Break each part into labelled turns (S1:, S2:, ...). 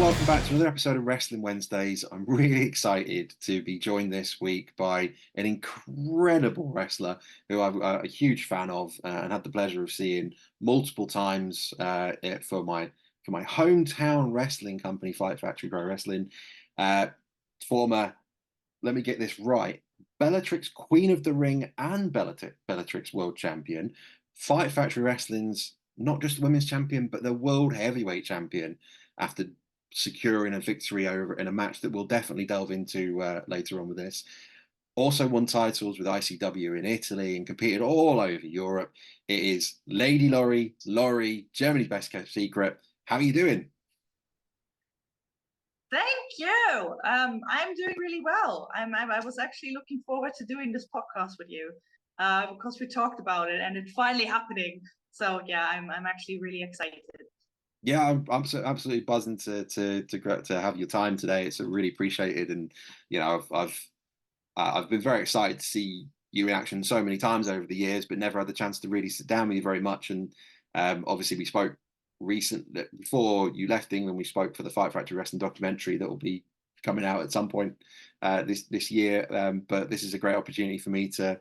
S1: welcome back to another episode of Wrestling Wednesdays. I'm really excited to be joined this week by an incredible wrestler who I'm a huge fan of and had the pleasure of seeing multiple times for my hometown wrestling company, Fight Factory Pro Wrestling. Former, let me get this right, Bellatrix Queen of the Ring and Bellatrix World Champion. Fight Factory Wrestling's not just the women's champion, but the world heavyweight champion after securing a victory over in a match that we'll definitely delve into later on with this. Also won titles with ICW in Italy and competed all over Europe. It is Lady Lory, Germany's best kept secret. How are you doing?
S2: Thank you. I'm doing really well. I was actually looking forward to doing this podcast with you because we talked about it and it's finally happening. So yeah, I'm actually really excited.
S1: Yeah, I'm so absolutely buzzing to have your time today. It's really appreciated, and I've been very excited to see you in action so many times over the years, but never had the chance to really sit down with you very much. And obviously, we spoke recently before you left England. We spoke for the Fight Factory Wrestling documentary that will be coming out at some point this year. But this is a great opportunity for me to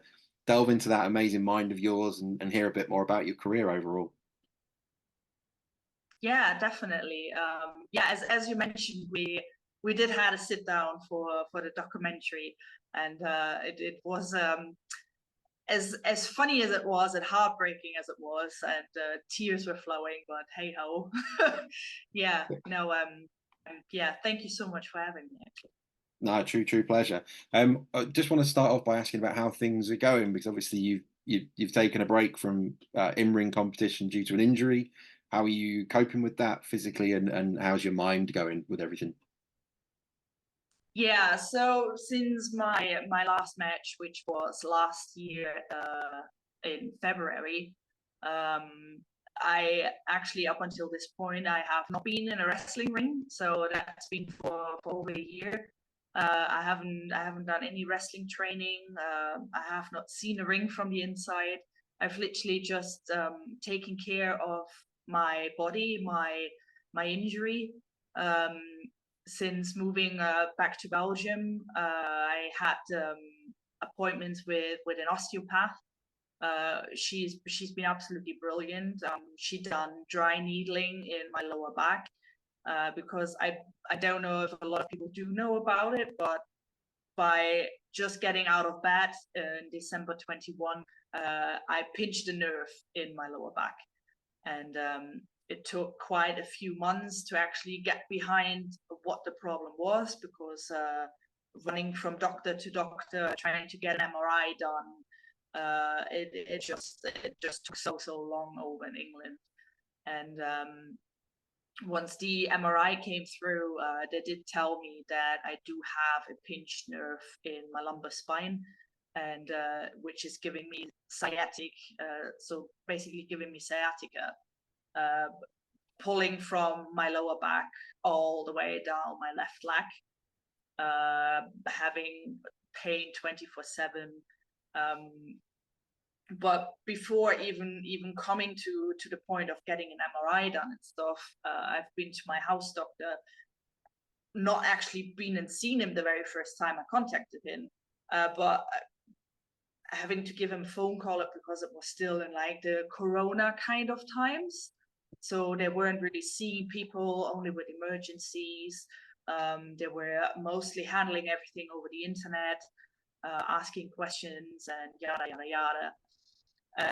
S1: delve into that amazing mind of yours and hear a bit more about your career overall.
S2: Yeah, definitely. Yeah, as you mentioned, we did had a sit down for the documentary, and it was as funny as it was and heartbreaking as it was, and tears were flowing. But hey ho, yeah, no, yeah. Thank you so much for having me. Actually.
S1: No, true pleasure. I just want to start off by asking about how things are going because obviously you've taken a break from in-ring competition due to an injury. How are you coping with that physically, and how's your mind going with everything?
S2: Yeah, so since my last match, which was last year in February, I actually up until this point I have not been in a wrestling ring, so that's been for over a year. I haven't done any wrestling training. I have not seen a ring from the inside. I've literally just taken care of my body, my injury. Um, since moving back to Belgium, I had appointments with an osteopath. She's been absolutely brilliant. She done dry needling in my lower back because I don't know if a lot of people do know about it, but by just getting out of bed in December 21, I pinched a nerve in my lower back, and it took quite a few months to actually get behind what the problem was because running from doctor to doctor, trying to get an MRI done, it just took so long over in England. And once the MRI came through, they did tell me that I do have a pinched nerve in my lumbar spine, and which is giving me sciatic, so basically giving me sciatica, pulling from my lower back all the way down my left leg, having pain 24/7. But before even coming to the point of getting an MRI done and stuff, I've been to my house doctor, not actually been and seen him the very first time I contacted him, but having to give him a phone call because it was still in like the corona kind of times. So they weren't really seeing people, only with emergencies. They were mostly handling everything over the internet, asking questions and yada, yada, yada.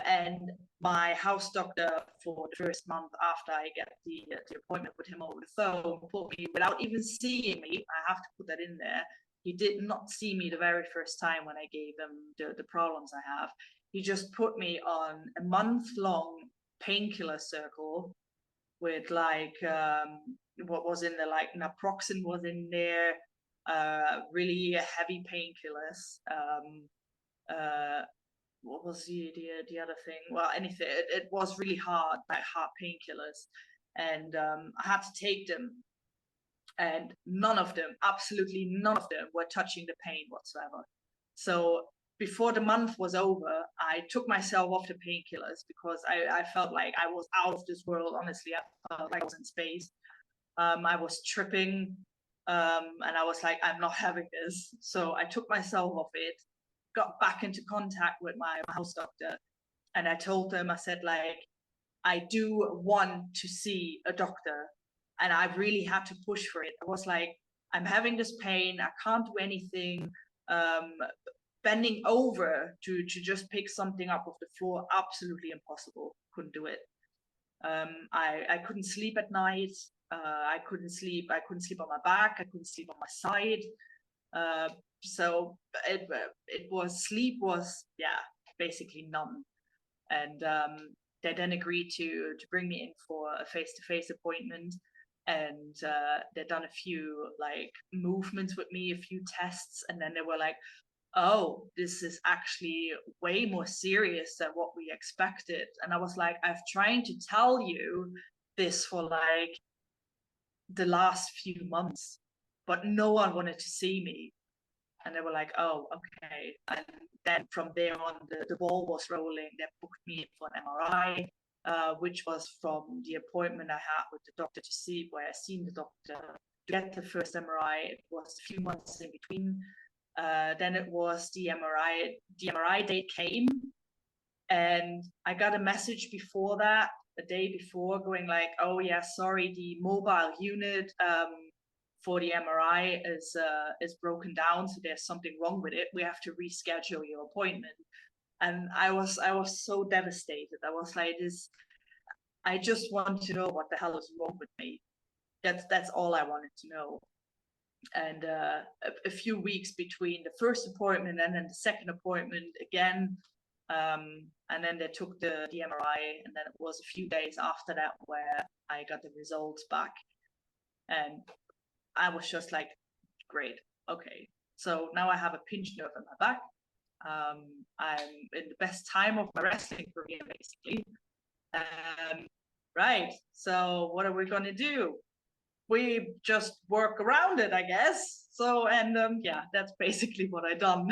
S2: And my house doctor for the first month after I get the appointment with him over the phone put me, without even seeing me, I have to put that in there, he did not see me the very first time when I gave him the problems I have. He just put me on a month-long painkiller circle with like what was in there, like naproxen was in there, really heavy painkillers. What was the other thing? Well, anything. It was really hard, like hard painkillers, and I had to take them, and none of them, absolutely none of them, were touching the pain whatsoever. So before the month was over, I took myself off the painkillers because I felt like I was out of this world. Honestly, I felt like I was in space. I was tripping, and I was like, I'm not having this. So I took myself off it, got back into contact with my house doctor, and I told them, I said, like, I do want to see a doctor, and I really had to push for it. I was like, I'm having this pain, I can't do anything. Um, Bending over to just pick something up off the floor, absolutely impossible. Couldn't do it. I couldn't sleep at night. I couldn't sleep. I couldn't sleep on my back. I couldn't sleep on my side. So it was, sleep was, yeah, basically none. And they then agreed to bring me in for a face-to-face appointment, and they'd done a few like movements with me, a few tests, and then they were like, oh, this is actually way more serious than what we expected. And I was like, I've tried to tell you this for like the last few months, but no one wanted to see me. And they were like, oh, okay. And then from there on, the ball was rolling. They booked me in for an MRI, which was from the appointment I had with the doctor to see, where I seen the doctor to get the first MRI. It was a few months in between. Then it was the MRI. The MRI date came, and I got a message before that, a day before, going like, oh yeah, sorry, the mobile unit for the MRI is broken down, so there's something wrong with it. We have to reschedule your appointment. And I was so devastated. I was like, this, I just want to know what the hell is wrong with me. That's all I wanted to know. And a few weeks between the first appointment and then the second appointment again, and then they took the MRI, and then it was a few days after that where I got the results back, and I was just like, great, okay, so now I have a pinched nerve in my back. I'm in the best time of my wrestling career, basically. Right, so what are we gonna do? We just work around it, I guess. So, and yeah, that's basically what I done.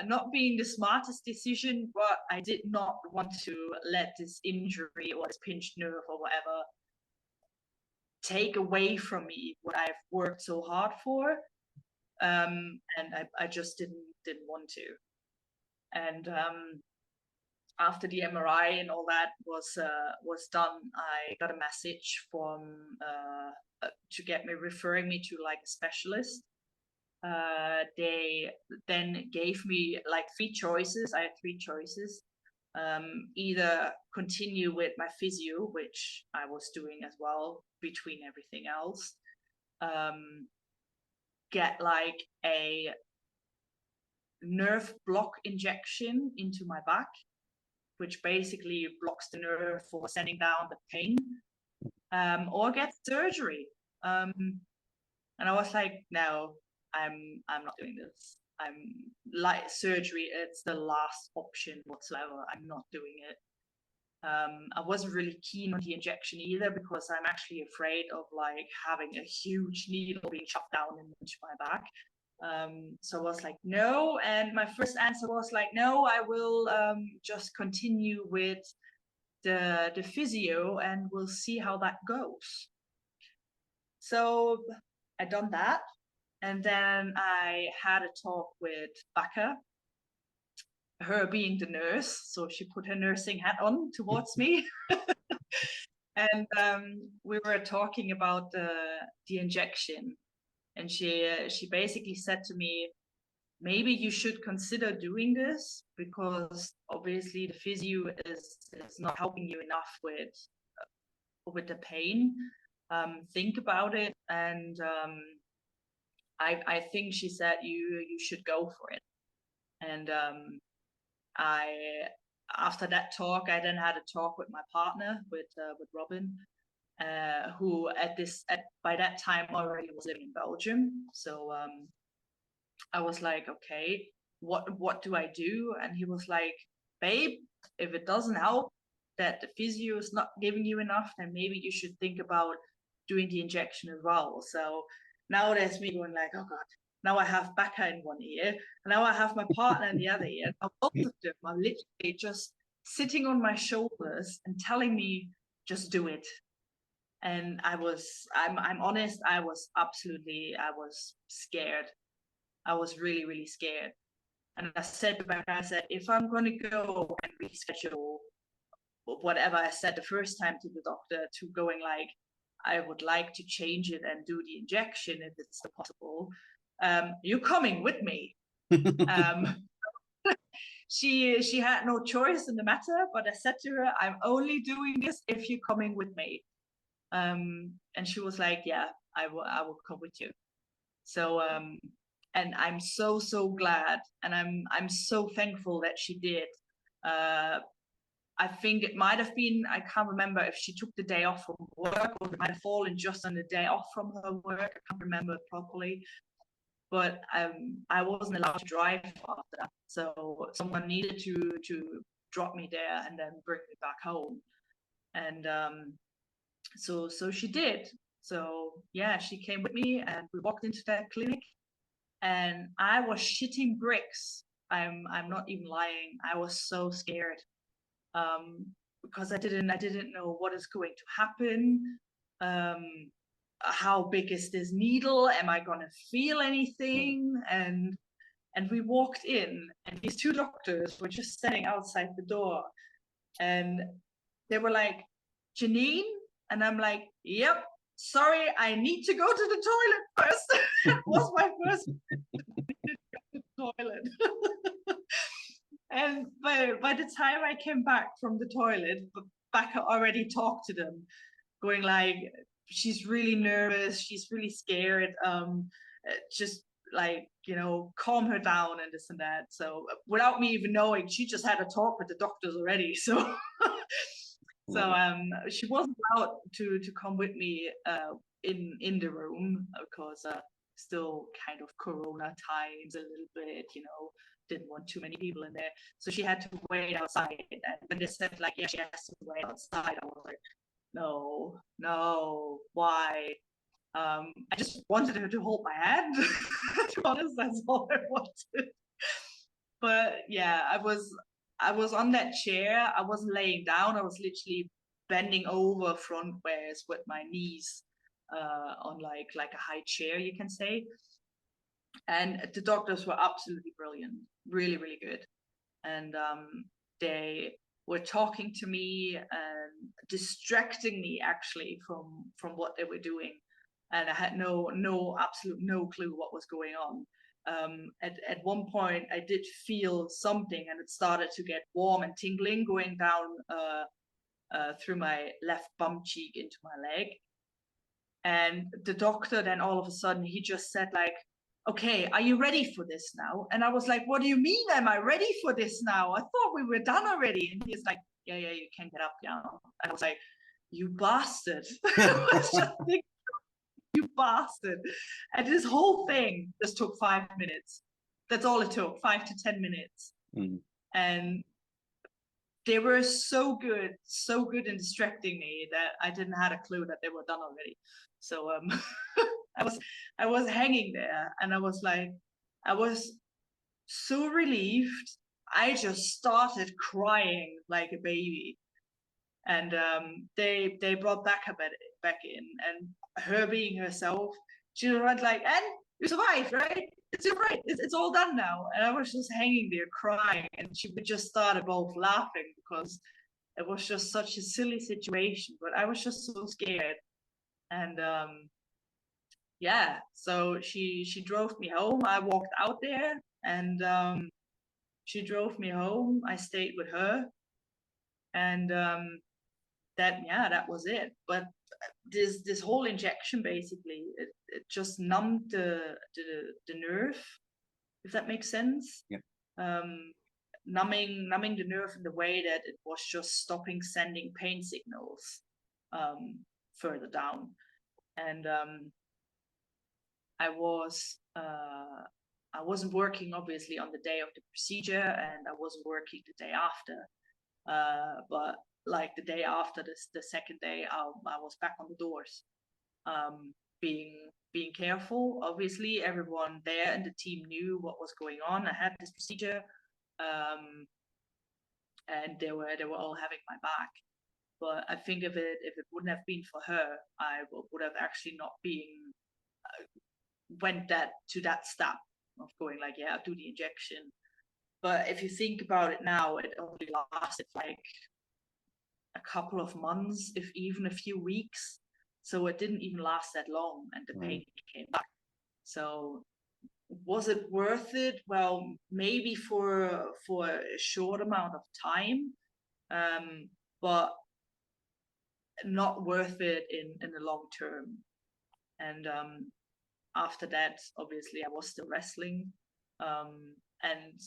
S2: Not being the smartest decision, but I did not want to let this injury or this pinched nerve or whatever take away from me what I've worked so hard for. And I just didn't want to. And after the MRI and all that was done, I got a message from to get me, referring me to like a specialist. They then gave me like three choices. I had three choices. Either continue with my physio, which I was doing as well between everything else. Get like a nerve block injection into my back, which basically blocks the nerve for sending down the pain, or get surgery. And I was like, no, I'm not doing this. I'm like, surgery, it's the last option whatsoever. I'm not doing it. I wasn't really keen on the injection either, because I'm actually afraid of like having a huge needle being shoved down into my back. So I was like, no. And my first answer was like, no, I will just continue with the physio and we'll see how that goes. So I done that. And then I had a talk with Becca, her being the nurse. So she put her nursing hat on towards me. And we were talking about the injection. And she basically said to me, maybe you should consider doing this, because obviously the physio is not helping you enough with the pain. Think about it. And I think she said you should go for it. And after that talk, I then had a talk with my partner, with Robin, who by that time already was living in Belgium. So I was like, okay, what do I do? And he was like, babe, if it doesn't help, that the physio is not giving you enough, then maybe you should think about doing the injection as well. So now there's me going like, oh God, now I have Becca in one ear, and now I have my partner in the other ear. Now both of them are literally just sitting on my shoulders and telling me, just do it. And I'm honest, I was scared. I was really, really scared. And I said to my friend, I said, if I'm going to go and reschedule whatever I said the first time to the doctor, to going like, I would like to change it and do the injection if it's possible. You're coming with me. She had no choice in the matter, but I said to her, I'm only doing this if you're coming with me. And she was like, yeah, I will come with you. So and I'm so glad, and I'm so thankful that she did. I think it might have been, I can't remember if she took the day off from work, or it might have fallen just on the day off from her work. I can't remember it properly. But I wasn't allowed to drive after that. So someone needed to drop me there and then bring me back home. And so she did. So yeah, she came with me and we walked into that clinic, and I was shitting bricks. I'm not even lying. I was so scared. Because I didn't know what is going to happen. How big is this needle? Am I gonna feel anything? And we walked in, and these two doctors were just standing outside the door, and they were like, Janine? And I'm like, yep, sorry, I need to go to the toilet first. It was my first toilet. And by the time I came back from the toilet, Becca already talked to them, going like, she's really nervous, she's really scared, just like, you know, calm her down and this and that. So without me even knowing, she just had a talk with the doctors already. So so she wasn't allowed to come with me in the room, because still kind of corona times a little bit, you know, didn't want too many people in there. So she had to wait outside. And when they said like, yeah, she has to wait outside, I was like, no, why? I just wanted her to hold my hand. To be honest, that's all I wanted. But yeah, I was on that chair. I wasn't laying down. I was literally bending over frontwards with my knees on like a high chair, you can say. And the doctors were absolutely brilliant, really, really good. And they were talking to me and distracting me actually from what they were doing, and I had absolute no clue what was going on. At one point I did feel something, and it started to get warm and tingling going down through my left bum cheek into my leg. And the doctor then all of a sudden, he just said like, okay, are you ready for this now? And I was like, what do you mean, am I ready for this now? I thought we were done already. And he's like, yeah, you can get up now. I was like, you bastard. I was just thinking, you bastard. And this whole thing just took 5 minutes. That's all it took, 5 to 10 minutes. And they were so good in distracting me that I didn't have a clue that they were done already. So I was hanging there, and I was like, I was so relieved. I just started crying like a baby. And they brought Becca back in, and her being herself, she was like, and you survived, right? It's right. It's all done now. And I was just hanging there crying, and we just started both laughing because it was just such a silly situation. But I was just so scared. And yeah, so she drove me home. I walked out there, and she drove me home. I stayed with her, and that was it. But this whole injection, basically, it just numbed the nerve, if that makes sense.
S1: Yeah.
S2: Numbing the nerve in the way that it was just stopping sending pain signals further down. And I wasn't working obviously on the day of the procedure, and I wasn't working the day after. But like the day after the second day, I was back on the doors, being careful. Obviously, everyone there in the team knew what was going on. I had this procedure, and they were all having my back. But I think if it wouldn't have been for her, I would have actually not been went to that step of going like, yeah, I'll do the injection. But if you think about it now, it only lasted like a couple of months, if even a few weeks. So it didn't even last that long, and the pain came back. So was it worth it? Well, maybe for a short amount of time, but not worth it in the long term. And after that, obviously, I was still wrestling. And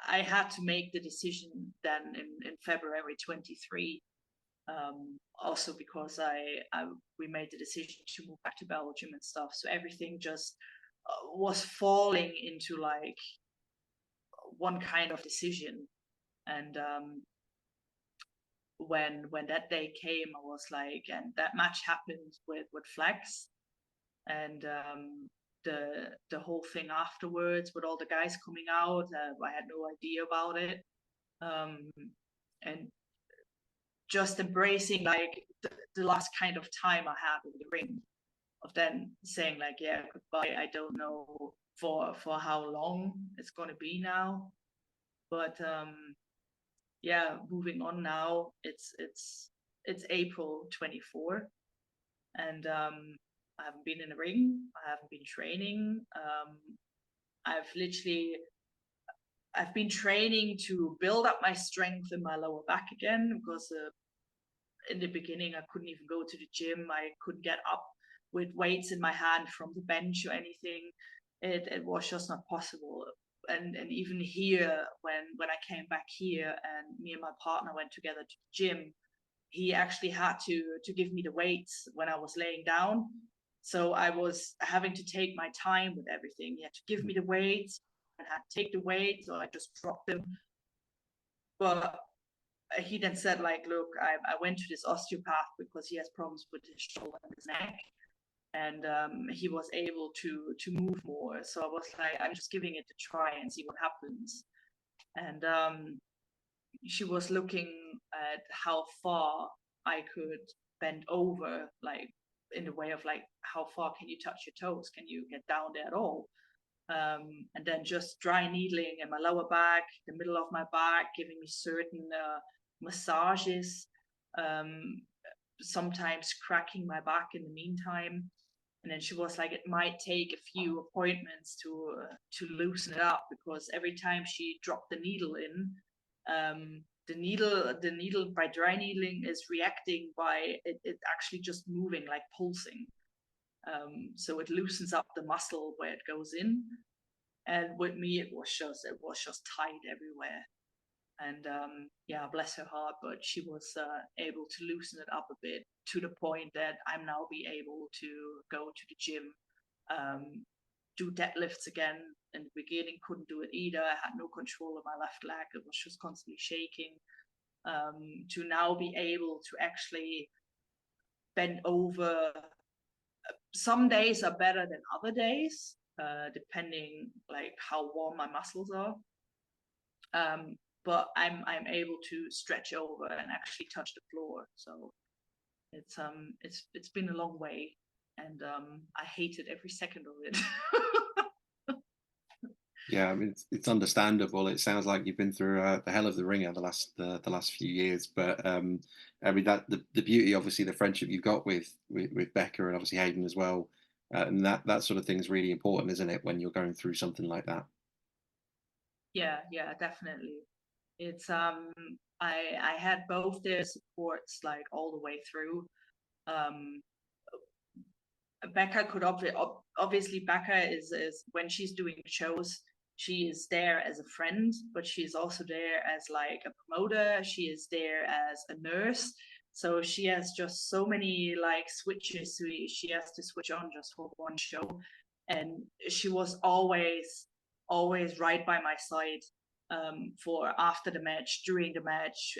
S2: I had to make the decision then in February 23, also because we made the decision to move back to Belgium and stuff. So everything just was falling into like one kind of decision. And when that day came, I was like, and that match happened with Flex, and the whole thing afterwards with all the guys coming out, I had no idea about it, and just embracing like the last kind of time I had in the ring, of then saying like, yeah, goodbye. I don't know for how long it's gonna be now, but yeah, moving on now. It's April 24, and I haven't been in the ring. I haven't been training. I've been training to build up my strength in my lower back again, because in the beginning I couldn't even go to the gym. I couldn't get up with weights in my hand from the bench or anything. It was just not possible. And even here, when I came back here and me and my partner went together to the gym, he actually had to give me the weights when I was laying down. So I was having to take my time with everything. He had to give me the weights, and had to take the weights, or I just dropped them. But he then said, like, look, I went to this osteopath because he has problems with his shoulder and his neck, and he was able to move more. So I was like, I'm just giving it a try and see what happens. And she was looking at how far I could bend over, like in the way of like, how far can you touch your toes? Can you get down there at all? And then just dry needling in my lower back, the middle of my back, giving me certain massages, sometimes cracking my back in the meantime. And then she was like, it might take a few appointments to loosen it up, because every time she dropped the needle in, the needle by dry needling is reacting by it actually just moving, like pulsing. So it loosens up the muscle where it goes in. And with me, it was just tight everywhere. And yeah, bless her heart, but she was able to loosen it up a bit, to the point that I'm now be able to go to the gym, do deadlifts again. In the beginning, couldn't do it either. I had no control of my left leg. It was just constantly shaking. To now be able to actually bend over. Some days are better than other days, depending like how warm my muscles are. But I'm able to stretch over and actually touch the floor. So it's been a long way, and I hated every second of it.
S1: Yeah, I mean, it's understandable. It sounds like you've been through the hell of the ringer the last few years. But I mean, that the beauty, obviously, the friendship you've got with Becca and obviously Hayden as well, and that sort of thing is really important, isn't it, when you're going through something like that?
S2: Yeah, definitely. It's I had both their supports like all the way through. Becca could obviously Becca is when she's doing shows, she is there as a friend, but she's also there as like a promoter. She is there as a nurse. So she has just so many like switches she has to switch on just for one show. And she was always right by my side, for after the match, during the match,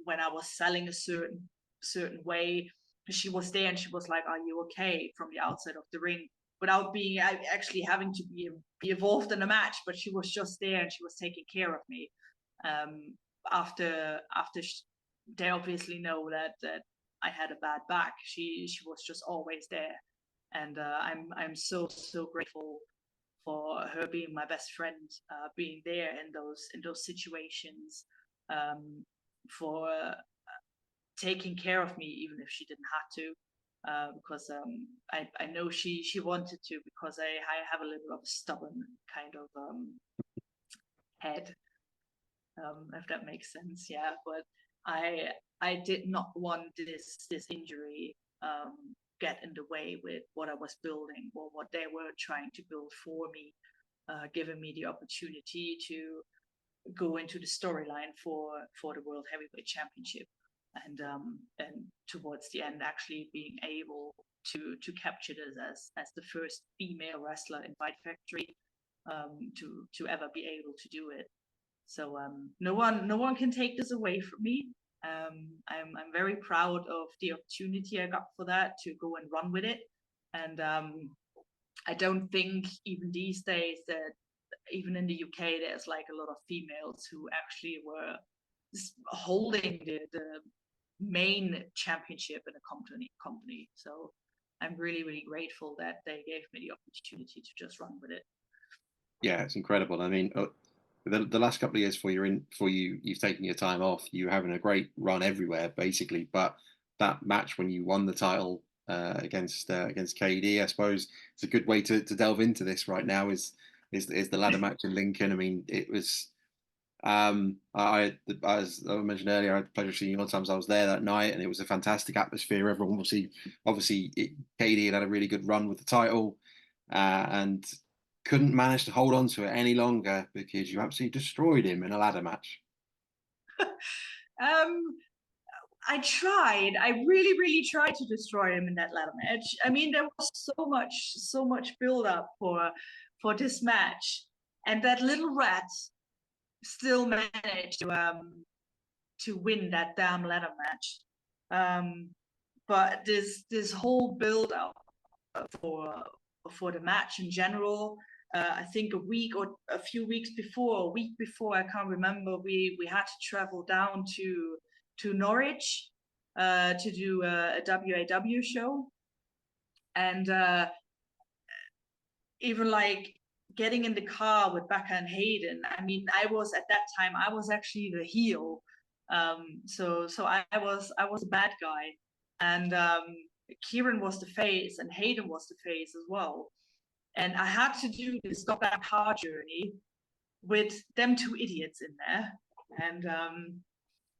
S2: when I was selling a certain way. She was there and she was like, are you okay, from the outside of the ring, without being actually having to be involved in the match. But she was just there and she was taking care of me. After they obviously know that I had a bad back. She was just always there, and I'm so grateful for her being my best friend, being there in those situations, for taking care of me even if she didn't have to, because I know she wanted to, because I have a little of a stubborn kind of head, if that makes sense. Yeah, but I did not want this injury get in the way with what I was building or what they were trying to build for me, giving me the opportunity to go into the storyline for the World Heavyweight Championship, and towards the end actually being able to capture this as the first female wrestler in Fight Factory, to ever be able to do it. So no one can take this away from me. I'm very proud of the opportunity I got for that, to go and run with it. And I don't think even these days that even in the UK there's like a lot of females who actually were holding the main championship in a company. So I'm really grateful that they gave me the opportunity to just run with it.
S1: Yeah, it's incredible. I mean, the last couple of years before you've taken your time off, you're having a great run everywhere basically. But that match when you won the title against KD, I suppose it's a good way to delve into this right now. Is the ladder match in Lincoln? I mean, it was. As I mentioned earlier, I had the pleasure of seeing you all the times I was there that night, and it was a fantastic atmosphere. Everyone obviously, KD had a really good run with the title, and couldn't manage to hold on to it any longer because you absolutely destroyed him in a ladder match.
S2: I tried. I really tried to destroy him in that ladder match. I mean, there was so much build up for this match, and that little rat still managed to win that damn ladder match. But this whole build up for the match in general, I think a week or a week before, I can't remember, we had to travel down to Norwich to do a WAW show, and even like getting in the car with Becca and Hayden. I mean, I was at that time, I was actually the heel, so I was a bad guy, and Kieran was the face, and Hayden was the face as well. And I had to do this goddamn car journey with them two idiots in there. And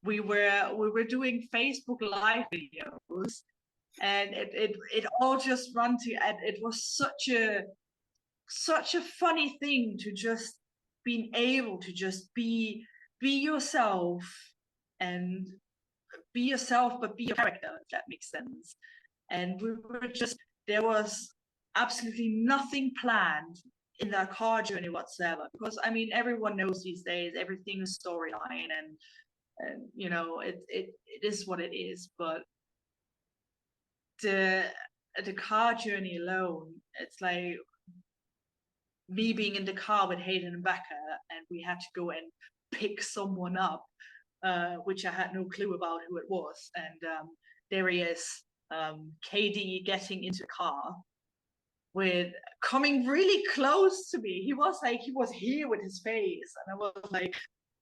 S2: we were doing Facebook Live videos, and it all just run to, and it was such a funny thing to just being able to just be yourself, and be yourself but be your character, if that makes sense. And we were just, there was absolutely nothing planned in that car journey whatsoever, because I mean, everyone knows these days everything is storyline, and you know, it is what it is. But the car journey alone, it's like me being in the car with Hayden and Becca, and we had to go and pick someone up, which I had no clue about who it was. And there he is, KD getting into the car, with coming really close to me. He was here with his face, and I was like,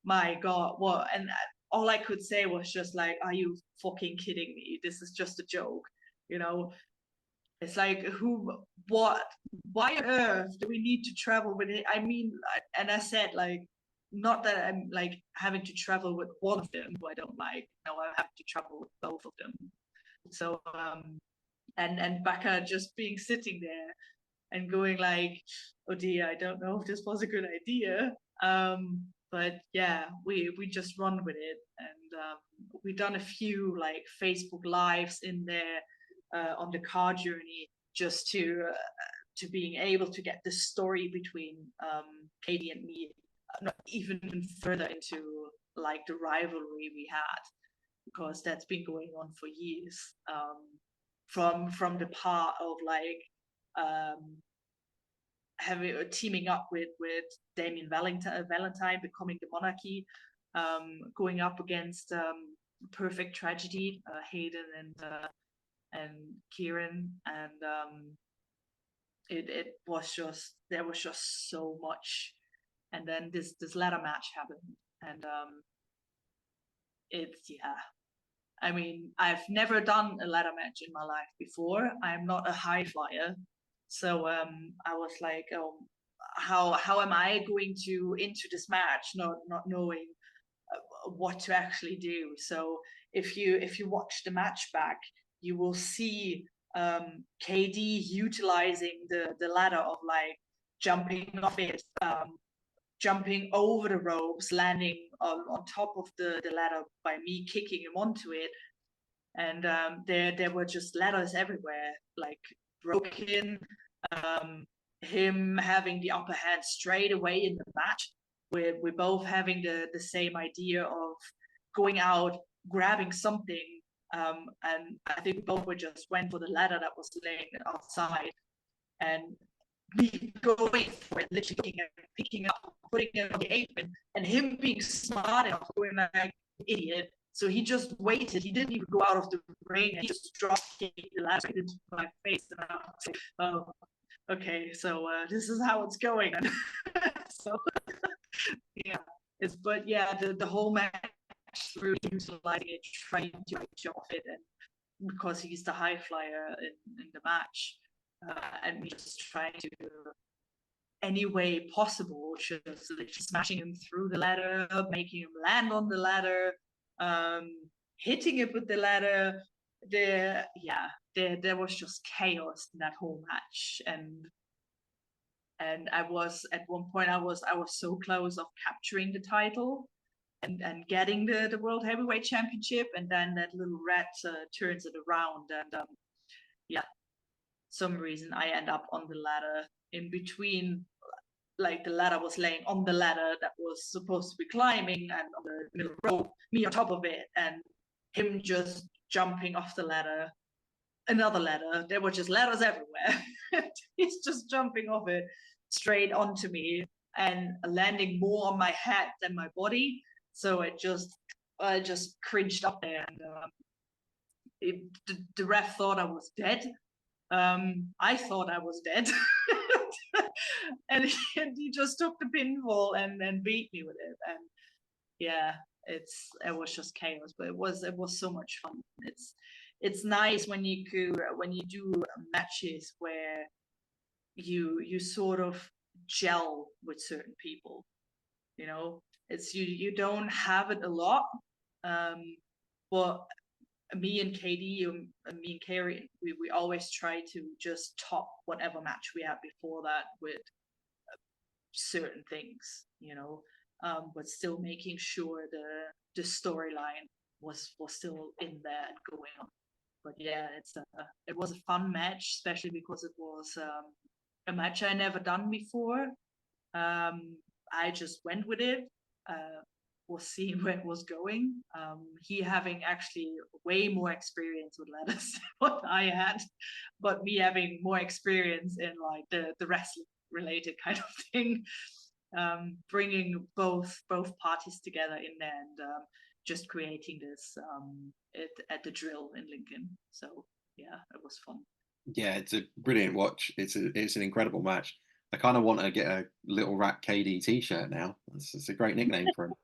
S2: my God, what? And all I could say was just like, are you fucking kidding me? This is just a joke, you know? It's like, why on earth do we need to travel with it? I mean, and I said, like, not that I'm like having to travel with one of them who I don't like. No, I have to travel with both of them. So, and Becca just being sitting there and going like, oh dear, I don't know if this was a good idea. But yeah, we just run with it, and we've done a few like Facebook lives in there, on the car journey, just to being able to get the story between Katie and me, not even further into like the rivalry we had, because that's been going on for years, from the part of like teaming up with Damien Valentine becoming the Monarchy, going up against perfect tragedy, Hayden and Kieran, and it was just, there was just so much, and then this ladder match happened, and it's, yeah, I mean, I've never done a ladder match in my life before. I'm not a high flyer, so I was like, oh, how am I going to into this match not knowing what to actually do? So if you watch the match back, you will see KD utilizing the ladder of like jumping off it, jumping over the ropes, landing on top of the ladder by me kicking him onto it. And there were just ladders everywhere, like broken, him having the upper hand straight away in the match. We're both having the same idea of going out, grabbing something, and I think both were just went for the ladder that was laying outside, and me going for it, literally picking up, putting it on the apron, and him being smart enough, going like an idiot. So he just waited. He didn't even go out of the ring. He just dropped the ladder into my face, and I was like, "Oh, okay. So this is how it's going." So yeah, but yeah, the whole match through utilizing it, trying to jump off it, and because he's the high flyer in the match, and me just trying to any way possible, just smashing him through the ladder, making him land on the ladder, hitting it with the ladder. There was just chaos in that whole match, and I was at one point I was so close of capturing the title and getting the world heavyweight championship, and then that little rat turns it around, and yeah, some reason I end up on the ladder in between, like the ladder was laying on the ladder that was supposed to be climbing, and on the middle rope, me on top of it, and him just jumping off the ladder, another ladder. There were just ladders everywhere. He's just jumping off it straight onto me and landing more on my head than my body. So I just cringed up there, and the ref thought I was dead. I thought I was dead. and he just took the pinfall and then beat me with it. And yeah, it was just chaos, but it was so much fun. It's nice when you do matches where you sort of gel with certain people. You know, it's you don't have it a lot, but me and KD, me and Carrie, we always try to just top whatever match we had before that with certain things, you know, but still making sure the storyline was still in there and going on. But yeah, it was a fun match, especially because it was a match I never done before. I just went with it. Was seeing where it was going. He having actually way more experience with ladders than what I had, but me having more experience in like the wrestling related kind of thing, bringing both parties together in there, and just creating this at the drill in Lincoln. So yeah, it was fun.
S1: Yeah, it's a brilliant watch. It's an incredible match. I kind of want to get a Little Rat KD t-shirt now. It's a great nickname for him.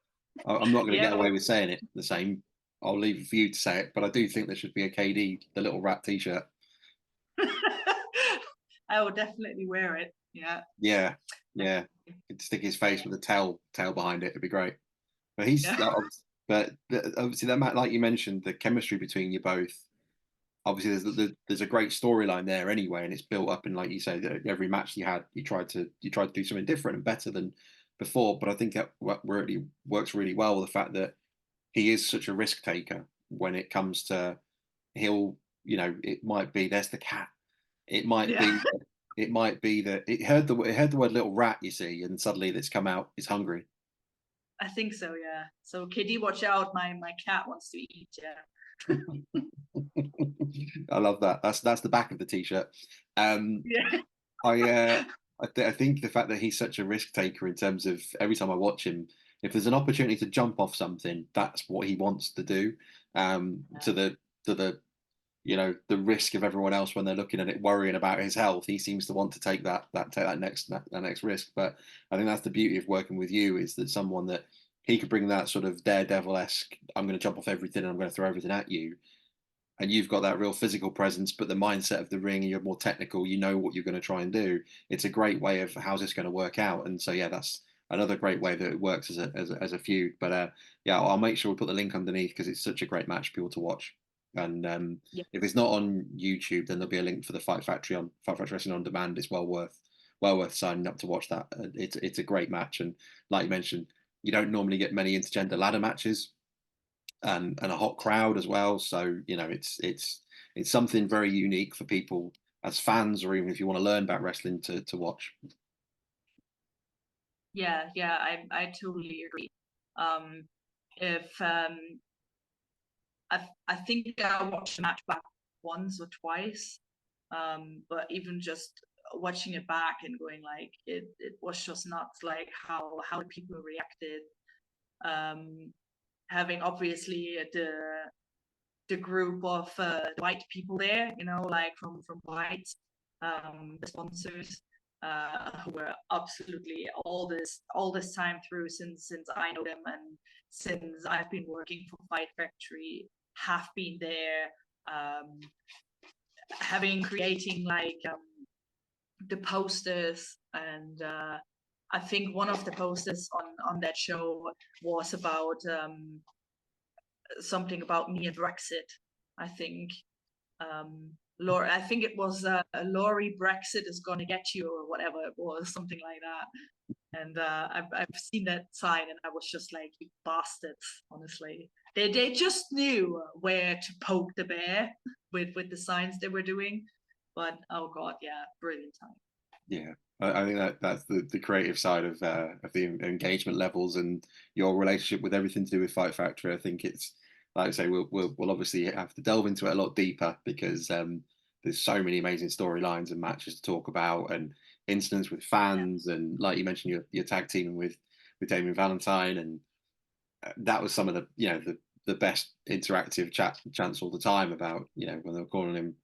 S1: I'm not going to
S2: Yeah,
S1: get away with saying it the same. I'll leave it for you to say it, but I do think there should be a KD, the Little Rat t-shirt.
S2: I will definitely wear it. Yeah.
S1: Yeah. Could stick his face with a tail behind it. It'd be great. But he's,
S2: Yeah.
S1: but obviously that, like you mentioned, the chemistry between you both. Obviously, there's a great storyline there anyway, and it's built up. And like you say, every match you had, you tried to do something different and better than before. But I think that really works really well with the fact that he is such a risk taker when it comes to it might be there's the cat. It might
S2: Yeah.
S1: be that it heard the word little rat, you see, and suddenly that's come out, it's hungry.
S2: I think so, yeah. So KD, watch out, my cat wants to eat, yeah.
S1: I love that. That's the back of the t-shirt.
S2: Yeah.
S1: I think the fact that he's such a risk taker in terms of every time I watch him, if there's an opportunity to jump off something, that's what he wants to do. to the the risk of everyone else when they're looking at it, worrying about his health. He seems to want to take that next risk. But I think that's the beauty of working with you, is that someone that he could bring that sort of daredevil-esque, I'm going to jump off everything and I'm going to throw everything at you, and you've got that real physical presence, but the mindset of the ring, and you're more technical, you know what you're going to try and do. It's a great way of how's this going to work out. And so, yeah, that's another great way that it works as a feud. But yeah, I'll make sure we put the link underneath, because it's such a great match for people to watch. And
S2: Yeah.
S1: if it's not on YouTube, then there'll be a link for the Fight Factory Wrestling on Demand. It's well worth signing up to watch that. It's a great match, and like you mentioned, you don't normally get many intergender ladder matches, and a hot crowd as well. So it's something very unique for people as fans, or even if you want to learn about wrestling, to watch.
S2: Yeah, I totally agree. If I think I watched the match back once or twice, but even just watching it back and going like it was just nuts, like how people reacted. Having obviously the group of white people there, like from White, the sponsors, who were absolutely all this time through, since I know them, and since I've been working for Fight Factory, have been there, creating like the posters, and I think one of the posters on that show was about something about me and Brexit. I think Lory, I think it was Lory, Brexit is gonna get you, or whatever it was, something like that. And I've seen that sign, and I was just like, you bastards! Honestly, they just knew where to poke the bear with the signs they were doing. But oh god, yeah, brilliant time.
S1: Yeah, I think that's the creative side of the engagement levels and your relationship with everything to do with Fight Factory. I think it's, like I say, we'll obviously have to delve into it a lot deeper, because there's so many amazing storylines and matches to talk about, and incidents with fans, and like you mentioned, your tag teaming with Damien Valentine, and that was some of the best interactive chants all the time about when they were calling him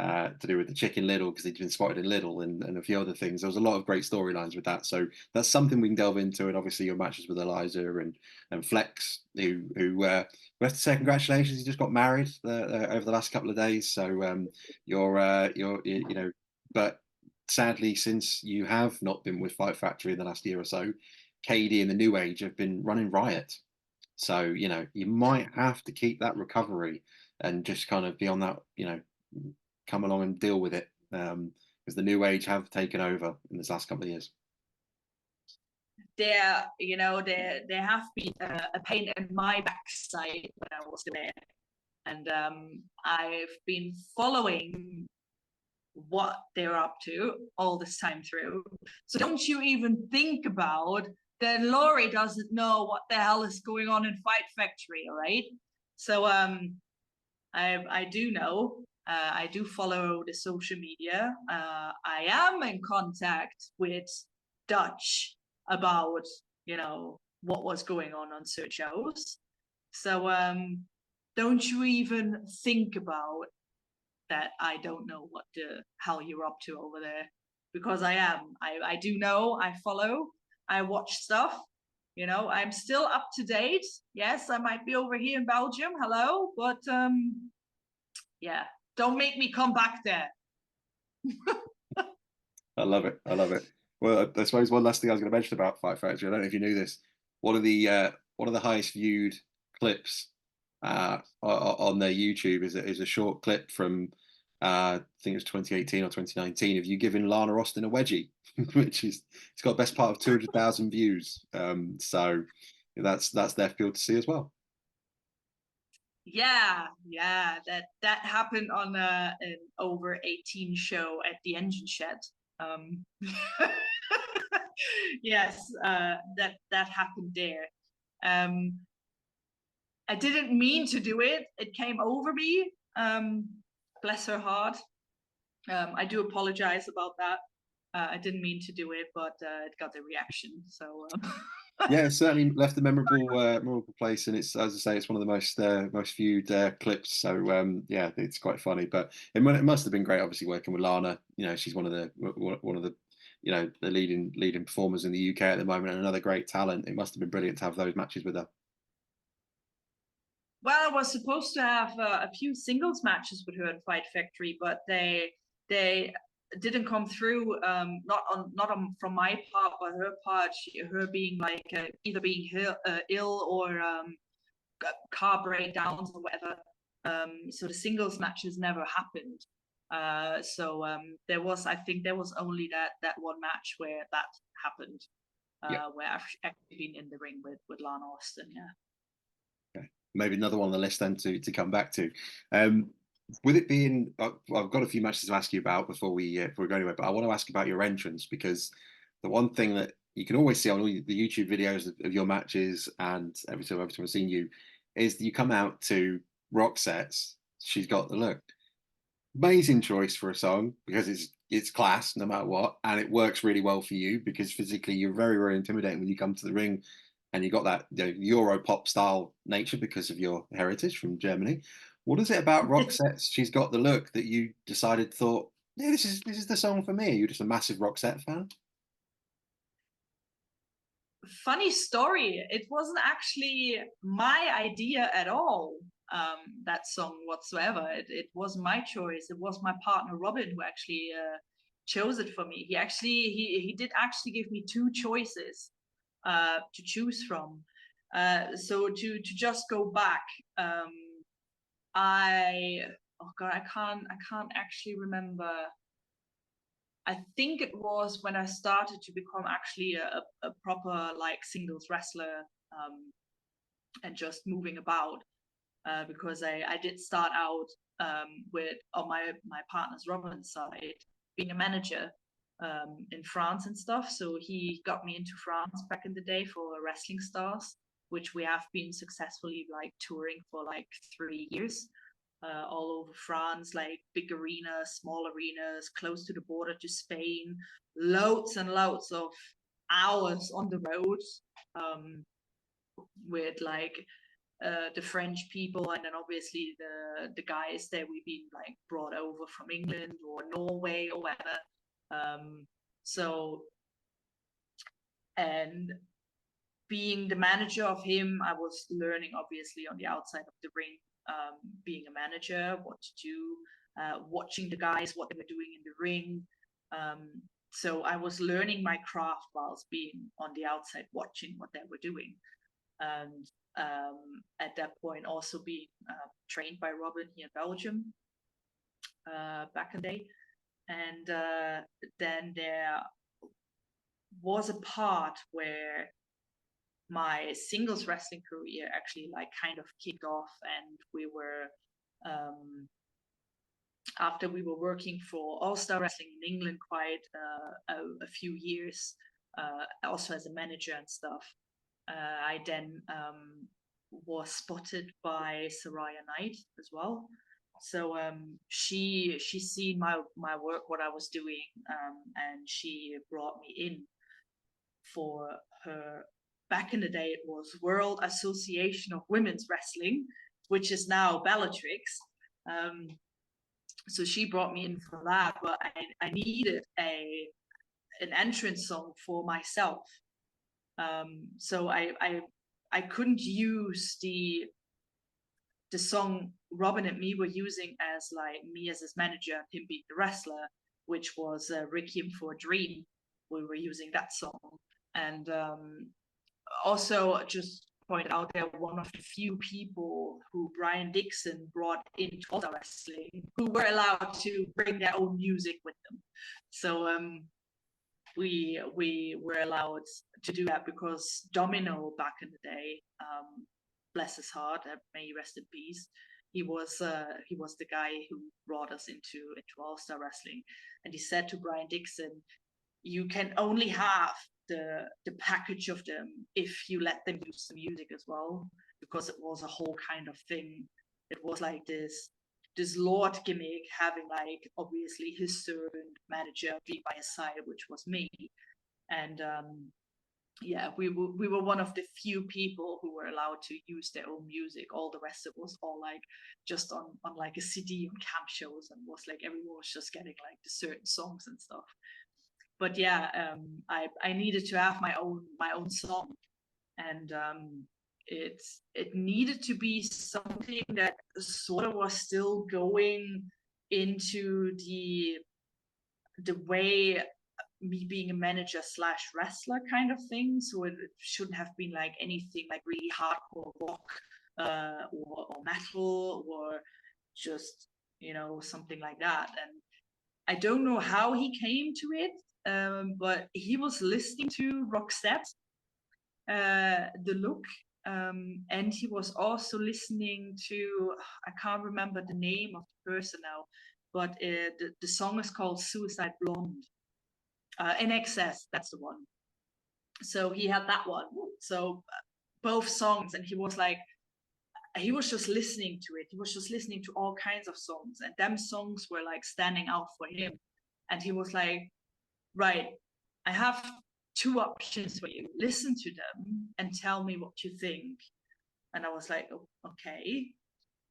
S1: to do with the chicken Little, because he'd been spotted in Little, and a few other things. There was a lot of great storylines with that, so that's something we can delve into. And obviously your matches with Eliza and Flex, who we have to say congratulations, he just got married over the last couple of days. So you're but sadly, since you have not been with Fight Factory in the last year or so, KD and the New Age have been running riot. So you might have to keep that recovery and just kind of be on that, come along and deal with it, because the New Age have taken over in this last couple of years.
S2: There have been a pain in my backside when I was there, and I've been following what they're up to all this time through. So don't you even think about that Lory doesn't know what the hell is going on in Fight Factory, all right? So I do know. I do follow the social media. I am in contact with Dutch about, what was going on certain shows. So don't you even think about that I don't know what the hell you're up to over there, because I am. I do know, I follow, I watch stuff. I'm still up to date. Yes, I might be over here in Belgium. Hello, but yeah, don't make me come back there.
S1: I love it. I love it. Well, I suppose one last thing I was going to mention about Fight Factory, I don't know if you knew this. One of the highest viewed clips on their YouTube is a short clip from I think it was 2018 or 2019 of you giving Lana Austin a wedgie, which it's got best part of 200,000 views. So that's there for people to see as well.
S2: Yeah, that happened on an over 18 show at the Engine Shed. Yes, that happened there. I didn't mean to do it. It came over me. Bless her heart. I do apologize about that. I didn't mean to do it, but it got the reaction. So
S1: Yeah, it certainly left a memorable place, and it's, as I say, it's one of the most viewed clips. So yeah, it's quite funny. But it must have been great, obviously working with Lana. You know, she's one of the the leading performers in the UK at the moment, and another great talent. It must have been brilliant to have those matches with her.
S2: Well, I was supposed to have a few singles matches with her at Fight Factory, but they didn't come through. Not on from my part, but her part. Her being like either being ill or car breakdowns or whatever. So the singles matches never happened. I think there was only that one match where that happened,
S1: Yeah.
S2: where I've actually been in the ring with Lana Austin. Yeah.
S1: Okay. Maybe another one on the list then to come back to. With it being, I've got a few matches to ask you about before we go anywhere, but I want to ask about your entrance, because the one thing that you can always see on all the YouTube videos of your matches, and every time I've seen you, is that you come out to rock sets. She's got the look. Amazing choice for a song, because it's class no matter what, and it works really well for you because physically you're very intimidating when you come to the ring, and you got that, you know, Euro pop style nature because of your heritage from Germany. What is it about rock sets? She's got the look that you decided, thought, yeah, this is the song for me. You're just a massive rock set fan.
S2: Funny story. It wasn't actually my idea at all. That song whatsoever. It wasn't my choice. It was my partner Robin who actually chose it for me. He did actually give me two choices to choose from. So to just go back, I oh god, I can't actually remember. I think it was when I started to become actually a proper like singles wrestler, and just moving about, because I did start out with on my partner's Robin's side being a manager in France and stuff. So he got me into France back in the day for Wrestling Stars, which we have been successfully like touring for like 3 years, all over France, like big arenas, small arenas, close to the border to Spain, loads and loads of hours on the road, um, with like the French people, and then obviously the guys that we've been like brought over from England or Norway or whatever. Um, so and being the manager of him, I was learning obviously on the outside of the ring, being a manager, what to do, watching the guys, what they were doing in the ring. So I was learning my craft whilst being on the outside, watching what they were doing. And at that point, also being trained by Robin here in Belgium back in the day. And then there was a part where my singles wrestling career actually like kind of kicked off, and we were after we were working for All Star Wrestling in England quite a few years, also as a manager and stuff. I then was spotted by Saraya Knight as well. So she's seen my work, what I was doing, and she brought me in for her. Back in the day, it was World Association of Women's Wrestling, which is now Bellatrix. So she brought me in for that, but I needed an entrance song for myself. So I couldn't use the song Robin and me were using as like me as his manager and him being the wrestler, which was Requiem for a Dream. We were using that song, and also just point out there one of the few people who Brian Dixon brought into Ultra Wrestling who were allowed to bring their own music with them. So we were allowed to do that because Domino back in the day, bless his heart, may he rest in peace. He was the guy who brought us into All Star Wrestling, and he said to Brian Dixon, "You can only have the package of them if you let them use the music as well," because it was a whole kind of thing. It was like this Lord gimmick, having like obviously his servant manager be by his side, which was me. And yeah, we were one of the few people who were allowed to use their own music. All the rest, it was all like just on like a CD on camp shows, and was like everyone was just getting like the certain songs and stuff. But yeah, I needed to have my own song, and it needed to be something that sort of was still going into the way me being a manager slash wrestler kind of thing. So it shouldn't have been like anything like really hardcore rock or metal or just something like that. And I don't know how he came to it, but he was listening to Roxette, The Look, and he was also listening to, I can't remember the name of the person now, but the song is called Suicide Blonde. In Excess, that's the one. So he had that one. So both songs, and he was just listening to it. He was just listening to all kinds of songs, and them songs were like standing out for him. And he was like, right, I have two options for you. Listen to them and tell me what you think. And I was like, oh, okay.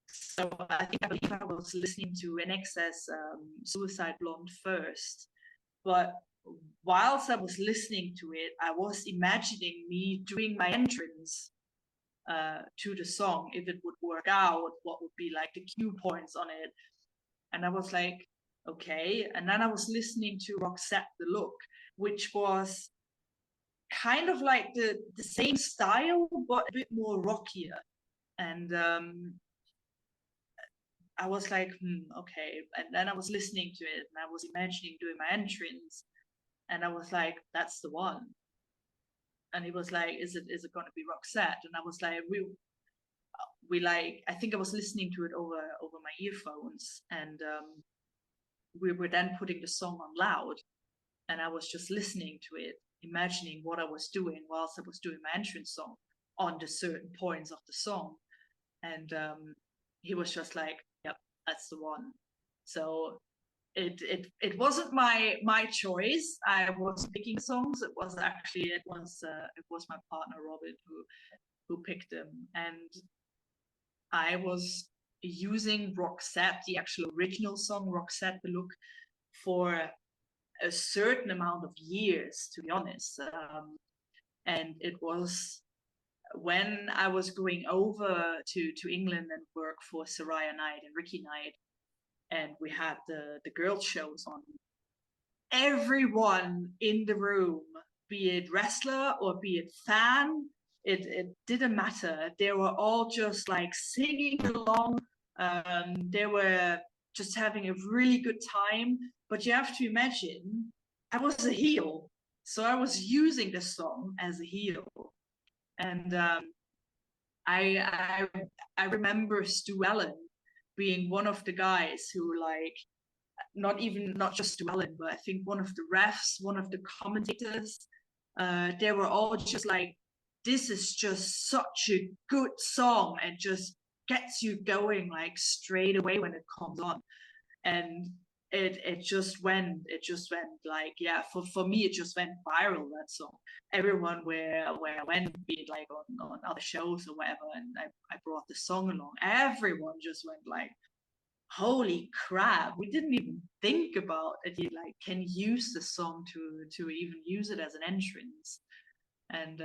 S2: So I believe I was listening to In Excess, Suicide Blonde first. But whilst I was listening to it, I was imagining me doing my entrance to the song, if it would work out, what would be like the cue points on it. And I was like, okay. And then I was listening to Roxette, The Look, which was kind of like the same style, but a bit more rockier. And I was like, okay. And then I was listening to it, and I was imagining doing my entrance, and I was like, that's the one. And he was like, is it going to be Roxette? And I was like, we like, I think I was listening to it over my earphones, and we were then putting the song on loud, and I was just listening to it, imagining what I was doing whilst I was doing my entrance song on the certain points of the song. And he was just like, yep, that's the one. So it wasn't my choice. I was picking songs. It was my partner Robin who picked them, and I was using Roxette, the actual original song Roxette, The Look, for a certain amount of years, to be honest. And it was when I was going over to England and work for Saraya Night and Ricky Night, and we had the girls shows on. Everyone in the room, be it wrestler or be it fan, it didn't matter. They were all just like singing along. They were just having a really good time. But you have to imagine, I was a heel, so I was using the song as a heel, and I I remember Stu Allen being one of the guys who like not just Stu Allen, but I think one of the refs, one of the commentators, they were all just like, this is just such a good song and just gets you going like straight away when it comes on. And it just went like, yeah, for me it just went viral, that song. Everyone where I went, be it like on other shows or whatever, and I brought the song along, everyone just went like, holy crap, we didn't even think about that you like can use the song to even use it as an entrance. And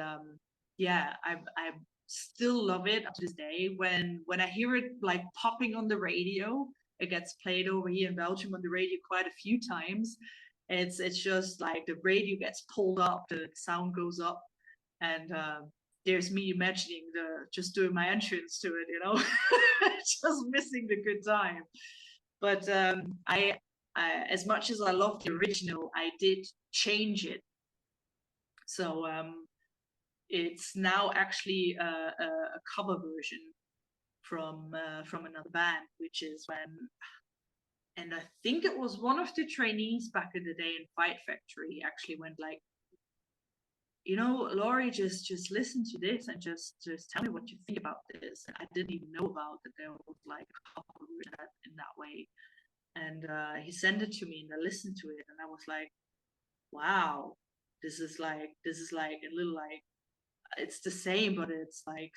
S2: yeah, I still love it up to this day. When I hear it like popping on the radio, it gets played over here in Belgium on the radio quite a few times. It's just like the radio gets pulled up, the sound goes up, and there's me imagining just doing my entrance to it, just missing the good time. But as much as I love the original, I did change it. So it's now actually a cover version from another band, which is and I think it was one of the trainees back in the day in Fight Factory actually went like, Lory, just listen to this and just tell me what you think about this. And I didn't even know about that there was like a cover in that way. And he sent it to me, and I listened to it, and I was like, wow, this is like a little like it's the same, but it's like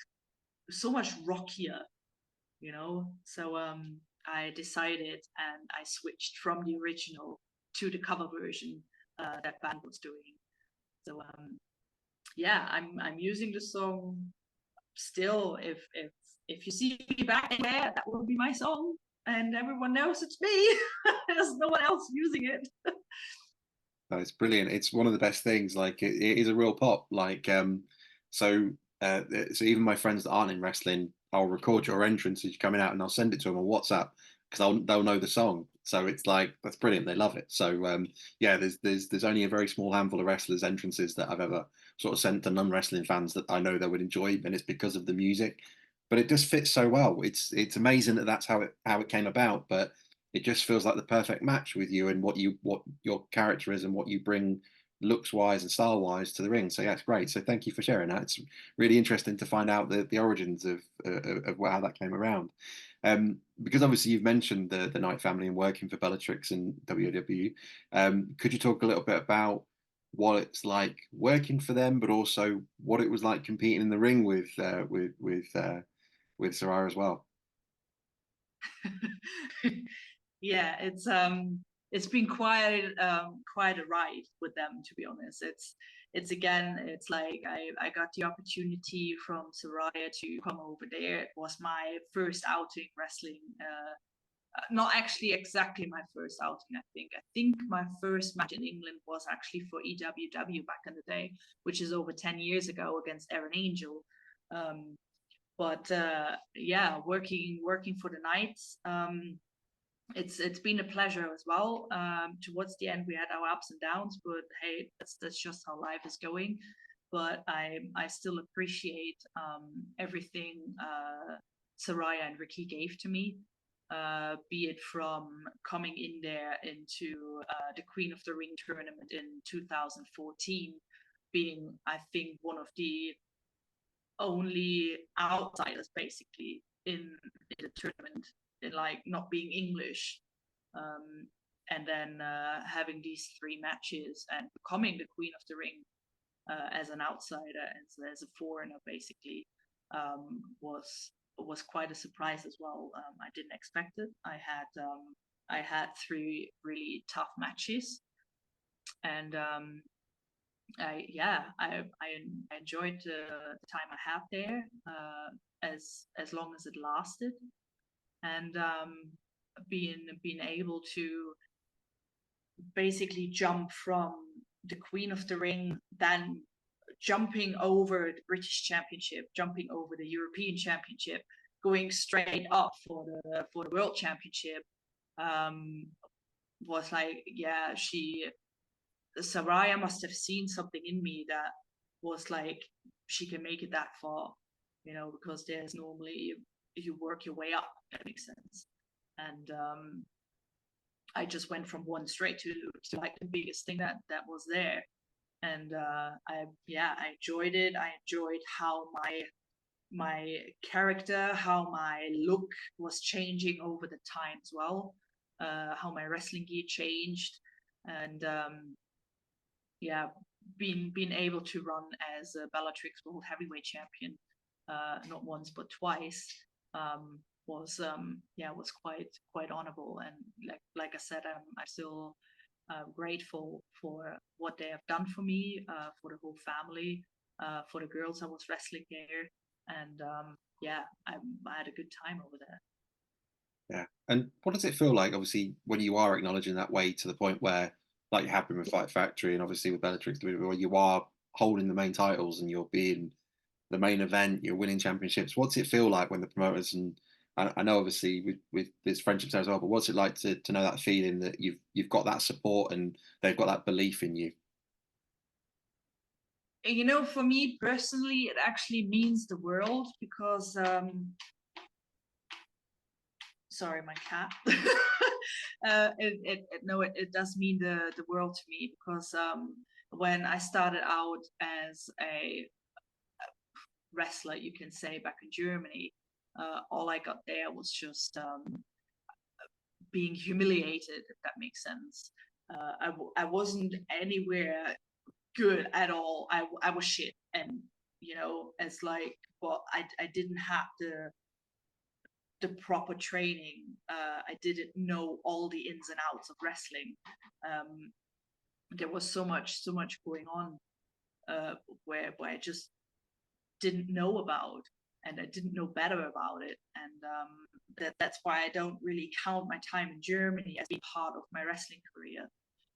S2: so much rockier, you know. So I decided and I switched from the original to the cover version that band was doing. So yeah, I'm using the song still. If you see me back there, that will be my song, and everyone knows it's me. There's no one else using it.
S1: No, it's brilliant. It's one of the best things. Like it is a real pop. Like so so even my friends that aren't in wrestling, I'll record your entrance as you're coming out, and I'll send it to them on WhatsApp because they'll know the song. So it's like that's brilliant. They love it. So yeah, there's only a very small handful of wrestlers' entrances that I've ever sort of sent to non-wrestling fans that I know they would enjoy, and it's because of the music. But it just fits so well. It's amazing that that's how it came about. But it just feels like the perfect match with you and what your character is and what you bring looks wise and style wise to the ring. So yeah, it's great. So thank you for sharing that. It's really interesting to find out the origins of how that came around. Because obviously you've mentioned the Knight family and working for Bellatrix and WW. Could you talk a little bit about what it's like working for them, but also what it was like competing in the ring with Saraya as well?
S2: Yeah, it's been quite a ride with them, to be honest. It's again, it's like I got the opportunity from Saraya to come over there. It was my first outing wrestling. Not actually exactly my first outing. I think my first match in England was actually for EWW back in the day, which is over 10 years ago against Aaron Angel. Um, but yeah, working for the Knights. It's been a pleasure as well. Towards the end, we had our ups and downs, but hey, that's just how life is going. But I still appreciate everything Saraya and Ricky gave to me. Be it from coming in there into the Queen of the Ring tournament in 2014, being I think one of the only outsiders basically in the tournament, in like not being English, um, and then having these three matches and becoming the Queen of the Ring as an outsider, as a foreigner, basically, was quite a surprise as well. I didn't expect it. I had three really tough matches, and I enjoyed the time I had there as long as it lasted, and being able to basically jump from the Queen of the Ring, then jumping over the British Championship, jumping over the European Championship, going straight up for the World Championship, um, was like, yeah, Saraya must have seen something in me that was like she can make it that far, you know, because there's normally you work your way up. That makes sense. And I just went from one straight to like the biggest thing that was there. And I enjoyed it. I enjoyed how my character, how my look was changing over the time as well. How my wrestling gear changed, and yeah, being able to run as a Bellatrix World Heavyweight Champion, not once but twice, was quite honorable. And like I said, I'm still grateful for what they have done for me, for the whole family, for the girls I was wrestling there, and yeah, I had a good time over there.
S1: Yeah. And what does it feel like, obviously, when you are acknowledging that way to the point where, like you have been with Fight Factory and obviously with Bellatrix, where you are holding the main titles and you're being the main event, you're winning championships. What's it feel like when the promoters and I know obviously with this friendships as well, but what's it like to know that feeling that you've got that support and they've got that belief in you?
S2: You know, for me personally, it actually means the world because sorry, my cat. It does mean the world to me because when I started out as a wrestler, you can say, back in Germany, all I got there was just being humiliated, if that makes sense. I wasn't anywhere good at all. I was shit, and it's like, but I didn't have the proper training. I didn't know all the ins and outs of wrestling. There was so much going on, where I just didn't know about, and I didn't know better about it. And that's why I don't really count my time in Germany as being part of my wrestling career,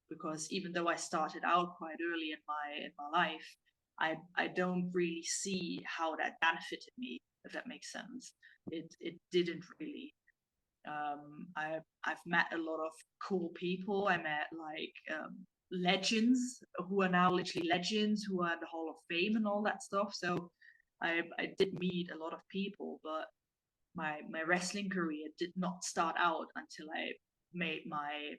S2: because even though I started out quite early in my life, I don't really see how that benefited me, if that makes sense. It didn't really. I've met a lot of cool people. I met legends who are now literally legends, who are in the Hall of Fame and all that stuff. So I did meet a lot of people, but my wrestling career did not start out until I made my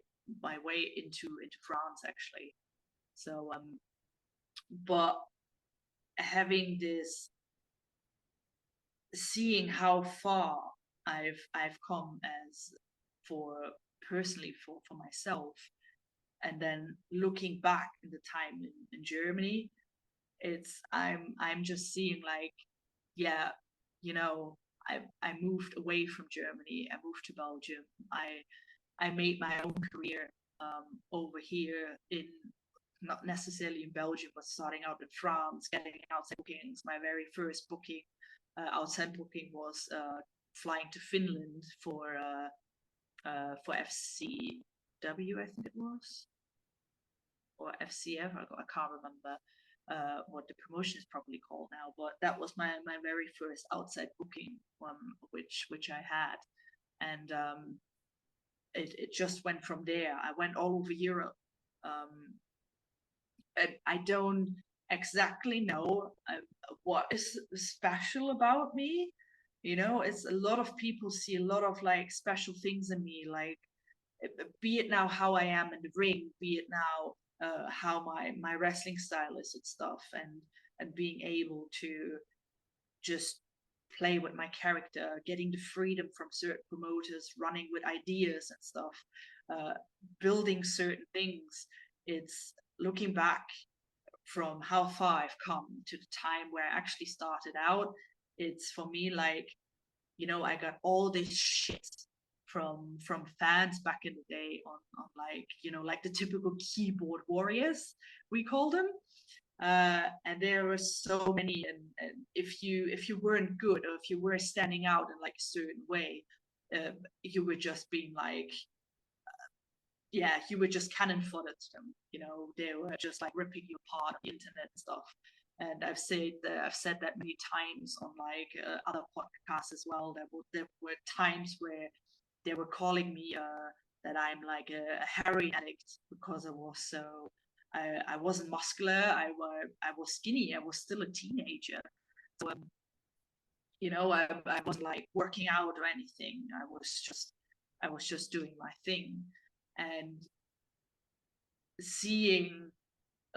S2: way into France, actually. So but having this, seeing how far I've come as for personally for myself, and then looking back in the time in Germany, I'm just seeing like, yeah, I moved away from Germany. I moved to Belgium. I made my own career over here, in not necessarily in Belgium, but starting out in France, getting outside bookings. My very first booking, outside booking, was flying to Finland for FCW, I think it was, or FCF. I can't remember what the promotion is probably called now, but that was my very first outside booking, which I had, and it just went from there. I went all over Europe. I don't exactly know what is special about me. It's a lot of people see a lot of like special things in me, like be it now how I am in the ring, be it now how my wrestling style is and stuff, and being able to just play with my character, getting the freedom from certain promoters, running with ideas and stuff, building certain things. It's looking back from how far I've come to the time where I actually started out. It's for me like, I got all this shit from fans back in the day on like, like the typical keyboard warriors, we call them. And there were so many, and if you weren't good, or if you were standing out in like a certain way, you were just being like, yeah, you were just cannon fodder to them. They were just like ripping you apart on the internet and stuff. And I've said that many times on like other podcasts as well. There were times where they were calling me that I'm like a heroin addict, because I wasn't muscular. I was skinny. I was still a teenager. So I wasn't like working out or anything. I was just doing my thing. And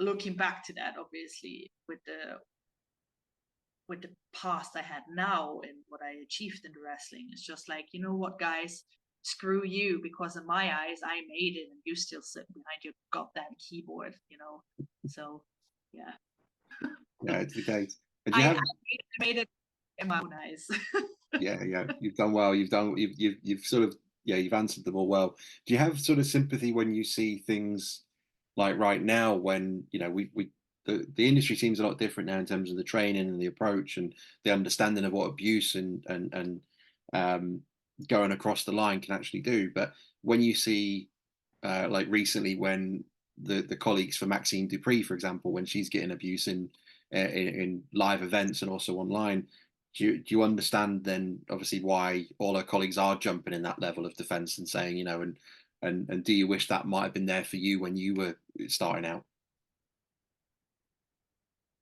S2: looking back to that, obviously, with the past I had now and what I achieved in the wrestling, it's just like, you know what, guys, screw you, because in my eyes I made it and you still sit behind your goddamn keyboard. So yeah.
S1: Yeah, it's the case. And
S2: I made it in my own eyes.
S1: yeah, you've done well. You've sort of, yeah, you've answered them all well. Do you have sort of sympathy when you see things like right now, when the industry seems a lot different now in terms of the training and the approach and the understanding of what abuse and going across the line can actually do. But when you see like recently, when the colleagues for Maxine Dupree, for example, when she's getting abuse in live events and also online, do you understand then obviously why all her colleagues are jumping in that level of defense and saying, and do you wish that might have been there for you when you were starting out?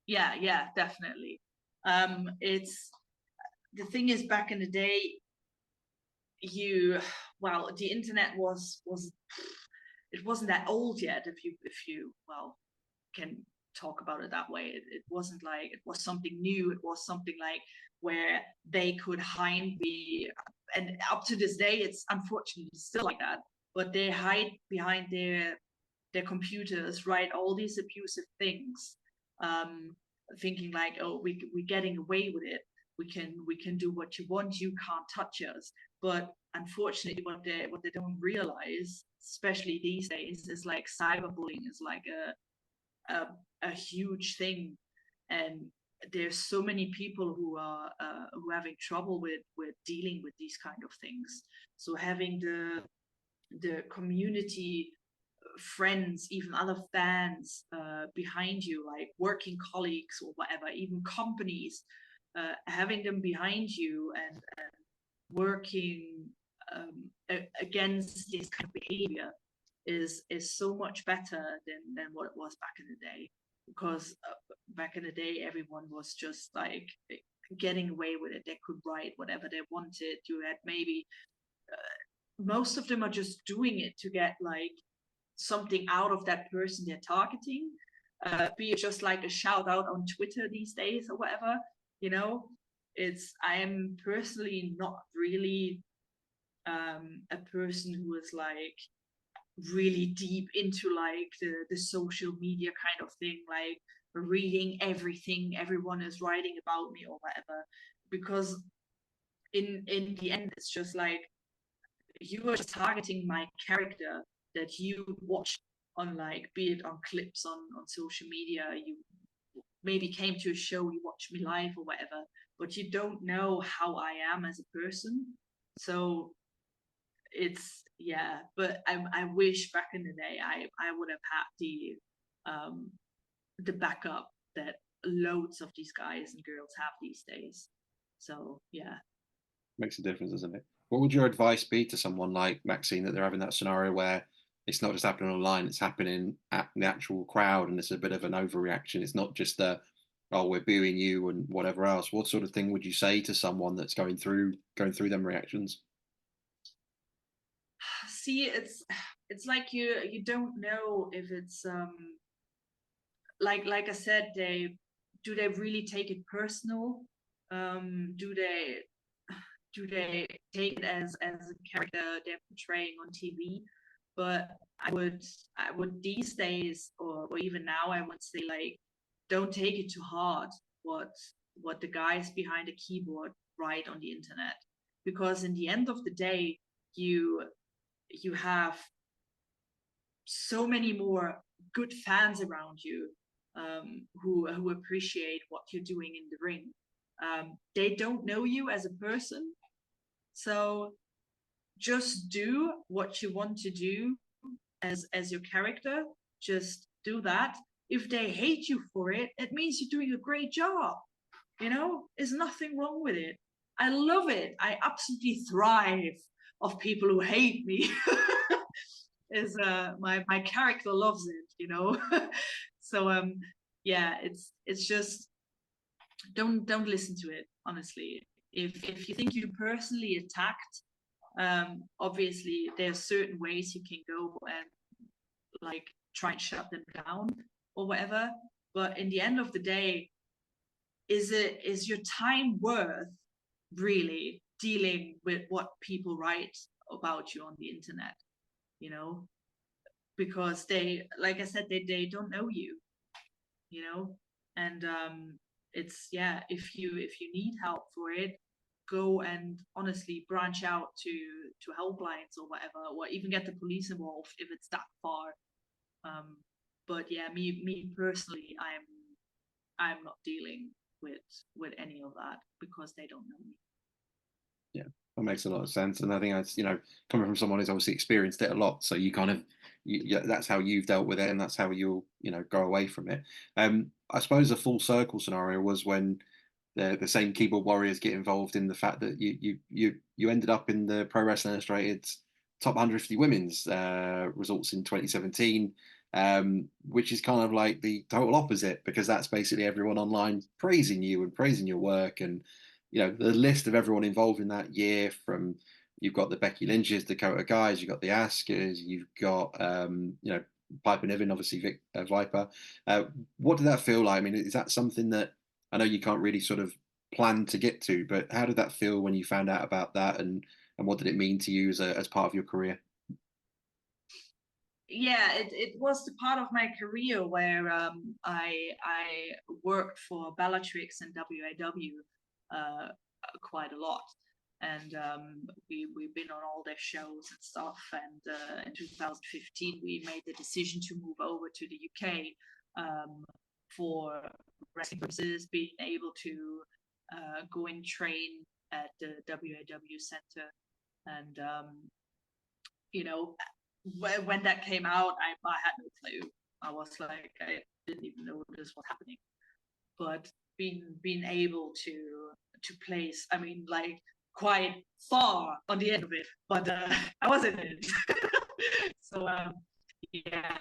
S2: Yeah, definitely. It's the thing is, back in the day, the internet was it wasn't that old yet, if you can talk about it that way. It wasn't like it was something new. It was something like where they could hide and up to this day, it's unfortunately still like that, but they hide behind their their computers, write all these abusive things, thinking like, oh, we're getting away with it. We can do what you want. You can't touch us. But unfortunately, what they don't realize, especially these days, is like cyberbullying is like a huge thing, and there's so many people who are having trouble with dealing with these kind of things. So having the community, friends, even other fans behind you, like working colleagues or whatever, even companies, having them behind you and working against this kind of behavior is so much better than what it was back in the day. Because back in the day, everyone was just like getting away with it. They could write whatever they wanted. You had maybe most of them are just doing it to get like something out of that person they're targeting, be it just like a shout out on Twitter these days or whatever. You know, I am personally not really a person who is like really deep into like the social media kind of thing, like reading everything everyone is writing about me or whatever, because in the end it's just like you are just targeting my character that you watch on, like, be it on clips on social media. You maybe came to a show, you watch me live or whatever, but you don't know how I am as a person. So it's, yeah, but I wish back in the day I would have had the backup that loads of these guys and girls have these days. So yeah.
S1: Makes a difference, doesn't it? What would your advice be to someone like Maxine, that they're having that scenario where it's not just happening online, it's happening at the actual crowd, and it's a bit of an overreaction? It's not just oh, we're booing you and whatever else. What sort of thing would you say to someone that's going through them reactions?
S2: See, it's like you don't know if it's like I said, they really take it personal? Do they take it as a character they're portraying on TV? But I would these days, or even now, I would say like, don't take it too hard what the guys behind the keyboard write on the internet, because in the end of the day, you have so many more good fans around you, who appreciate what you're doing in the ring. They don't know you as a person, so just do what you want to do as your character. Just do that. If they hate you for it, it means you're doing a great job. There's nothing wrong with it. I love it. I absolutely thrive of people who hate me. Is my character loves it. So yeah, it's just don't listen to it, honestly. If you think you personally attacked, obviously there's certain ways you can go and like try and shut them down or whatever. But in the end of the day, is your time worth really dealing with what people write about you on the internet? you know because they, like I said, they don't know you know and it's, yeah, if you need help for it, go and honestly branch out to helplines or whatever, or even get the police involved if it's that far. But yeah, me personally, I'm not dealing with any of that because they don't know me.
S1: Yeah, that makes a lot of sense, and I think that's, coming from someone who's obviously experienced it a lot, so you kind of, that's how you've dealt with it, and that's how you'll, go away from it. I suppose a full circle scenario was when the same keyboard warriors get involved in the fact that you ended up in the Pro Wrestling Illustrated's top 150 women's results in 2017, which is kind of like the total opposite, because that's basically everyone online praising you and praising your work. And the list of everyone involved in that year, from, you've got the Becky Lynch's, Dakota Guys, you've got the Askers, you've got Piper Niven, obviously Viper. What did that feel like? I mean, is that something that, I know you can't really sort of plan to get to, but how did that feel when you found out about that, and what did it mean to you as part of your career?
S2: yeah, it was the part of my career where I worked for Bellatrix and WAW quite a lot, and we've been on all their shows and stuff. And in 2015, we made the decision to move over to the UK for wrestling purposes, being able to go and train at the WAW center, and you know, when that came out, I had no clue. I was like, I didn't even know this was happening. But being able to place, I mean, like quite far on the end of it, but I was in it. So yeah,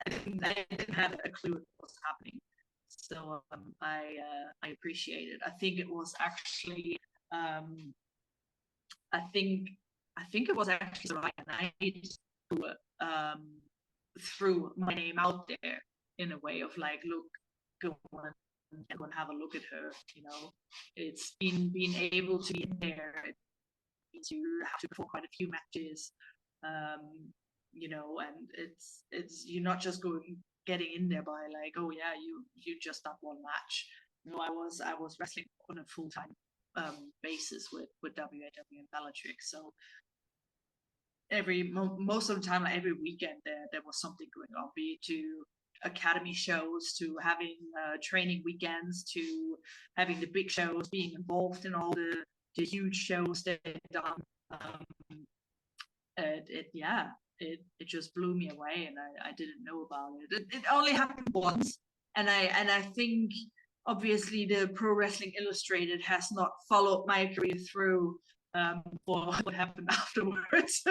S2: I didn't have a clue what was happening. So I appreciate it. I think it was actually I think it was actually Saraya, and I threw my name out there in a way of like, look, go and have a look at her. You know, it's being able to be in there. You have to perform quite a few matches, you know, and it's you're not just getting in there by like, oh yeah, you just done one match. No, I was wrestling on a full time basis with WAW and Bellatrix. So most of the time, like every weekend, there was something going on, be it to academy shows, to having training weekends, to having the big shows, being involved in all the huge shows that they've done. It just blew me away, and I didn't know about it. It only happened once, and I think obviously the Pro Wrestling Illustrated has not followed my career through for what happened afterwards,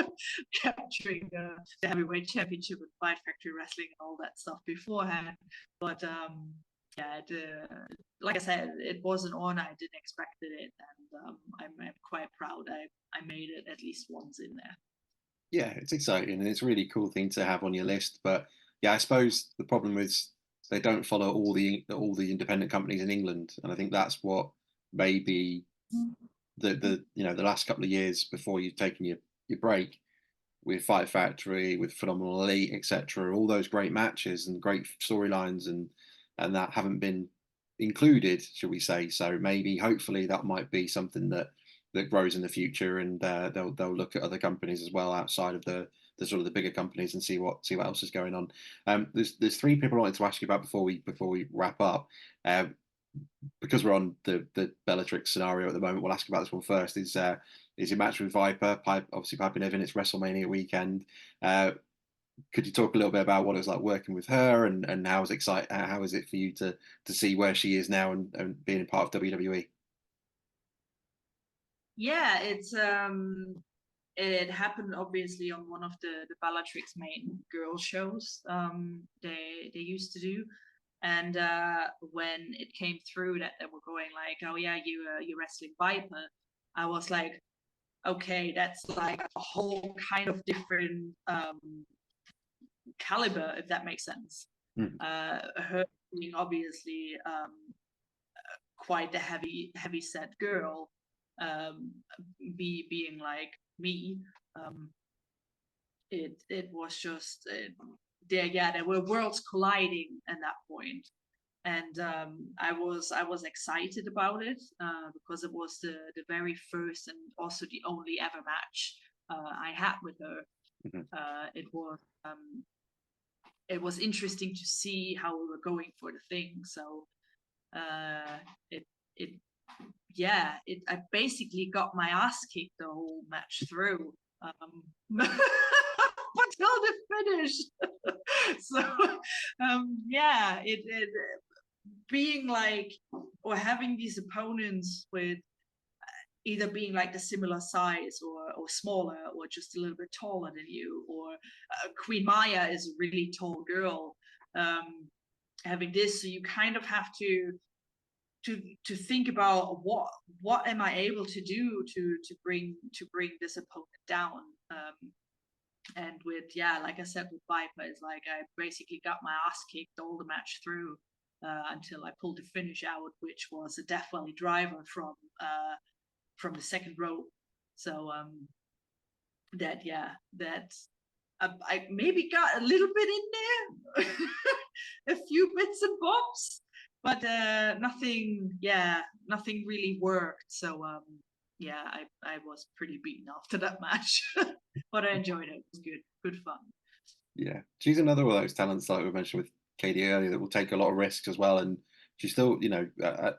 S2: capturing the heavyweight championship with Fight Factory Wrestling and all that stuff beforehand. But yeah, like I said, it was an honor. I didn't expect it, and I'm quite proud. I made it at least once in there.
S1: Yeah, it's exciting and it's a really cool thing to have on your list. But yeah, I suppose the problem is they don't follow all the independent companies in England, and I think that's what maybe the last couple of years before you've taken your break with Fight Factory, with Phenomenal Elite, etc. All those great matches and great storylines and that haven't been included, shall we say? So maybe, hopefully, that might be something that grows in the future, and they'll look at other companies as well outside of the sort of the bigger companies and see what else is going on. There's three people I wanted to ask you about before we wrap up. Because we're on the Bellatrix scenario at the moment, we'll ask about this one first. Is your match with Viper, obviously Piper Niven? It's WrestleMania weekend. Could you talk a little bit about what it was like working with her, and how is it for you to see where she is now and being a part of WWE?
S2: Yeah, it happened obviously on one of the Bellatrix main girl shows they used to do. And when it came through that they were going like, oh yeah, you're wrestling Viper, I was like, okay, that's like a whole kind of different caliber, if that makes sense.
S1: Mm.
S2: Her being obviously quite a heavy set girl, being like me, it was just there were worlds colliding at that point. And I was excited about it because it was the very first and also the only ever match I had with her.
S1: Mm-hmm.
S2: It was interesting to see how we were going for the thing. So it it yeah, I basically got my ass kicked the whole match through. Until the finish. So yeah, it being like, or having these opponents with either being like the similar size or smaller or just a little bit taller than you, or Queen Maya is a really tall girl, having this, so you kind of have to think about what am I able to do to bring this opponent down. And with, yeah, like I said, with Viper, it's like I basically got my ass kicked all the match through until I pulled the finish out, which was a Death Valley driver from the second row. So that I maybe got a little bit in there, a few bits and bobs, but nothing. Yeah, nothing really worked. So yeah, I was pretty beaten after that match, but I enjoyed it. It was good fun.
S1: Yeah, she's another one of those talents like we mentioned with Katie earlier that will take a lot of risks as well, and she's still,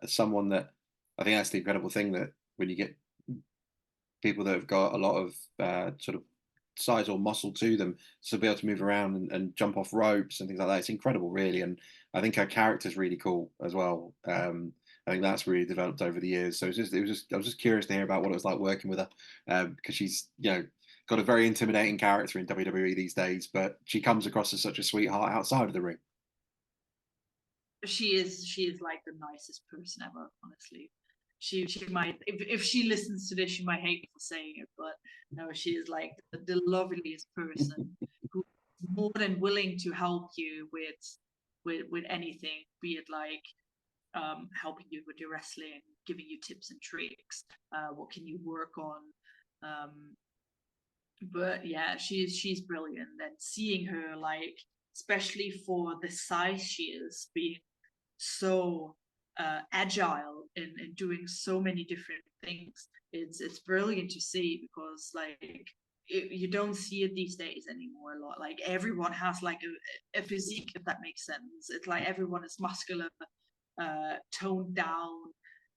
S1: someone that I think that's the incredible thing that when you get people that have got a lot of sort of size or muscle to them to be able to move around and jump off ropes and things like that. It's incredible, really. And I think her character's really cool as well. I think that's really developed over the years. So I was just curious to hear about what it was like working with her because she's, got a very intimidating character in WWE these days, but she comes across as such a sweetheart outside of the ring.
S2: She is like the nicest person ever, honestly. She might, if she listens to this, she might hate me for saying it, but no, she is like the loveliest person who's more than willing to help you with anything, be it like helping you with your wrestling, giving you tips and tricks, what can you work on. Um, but yeah, she's brilliant. And seeing her, like, especially for the size she is, being so agile in doing so many different things, it's brilliant to see, because like you don't see it these days anymore a lot. Like everyone has like a physique, if that makes sense. It's like everyone is muscular, toned down,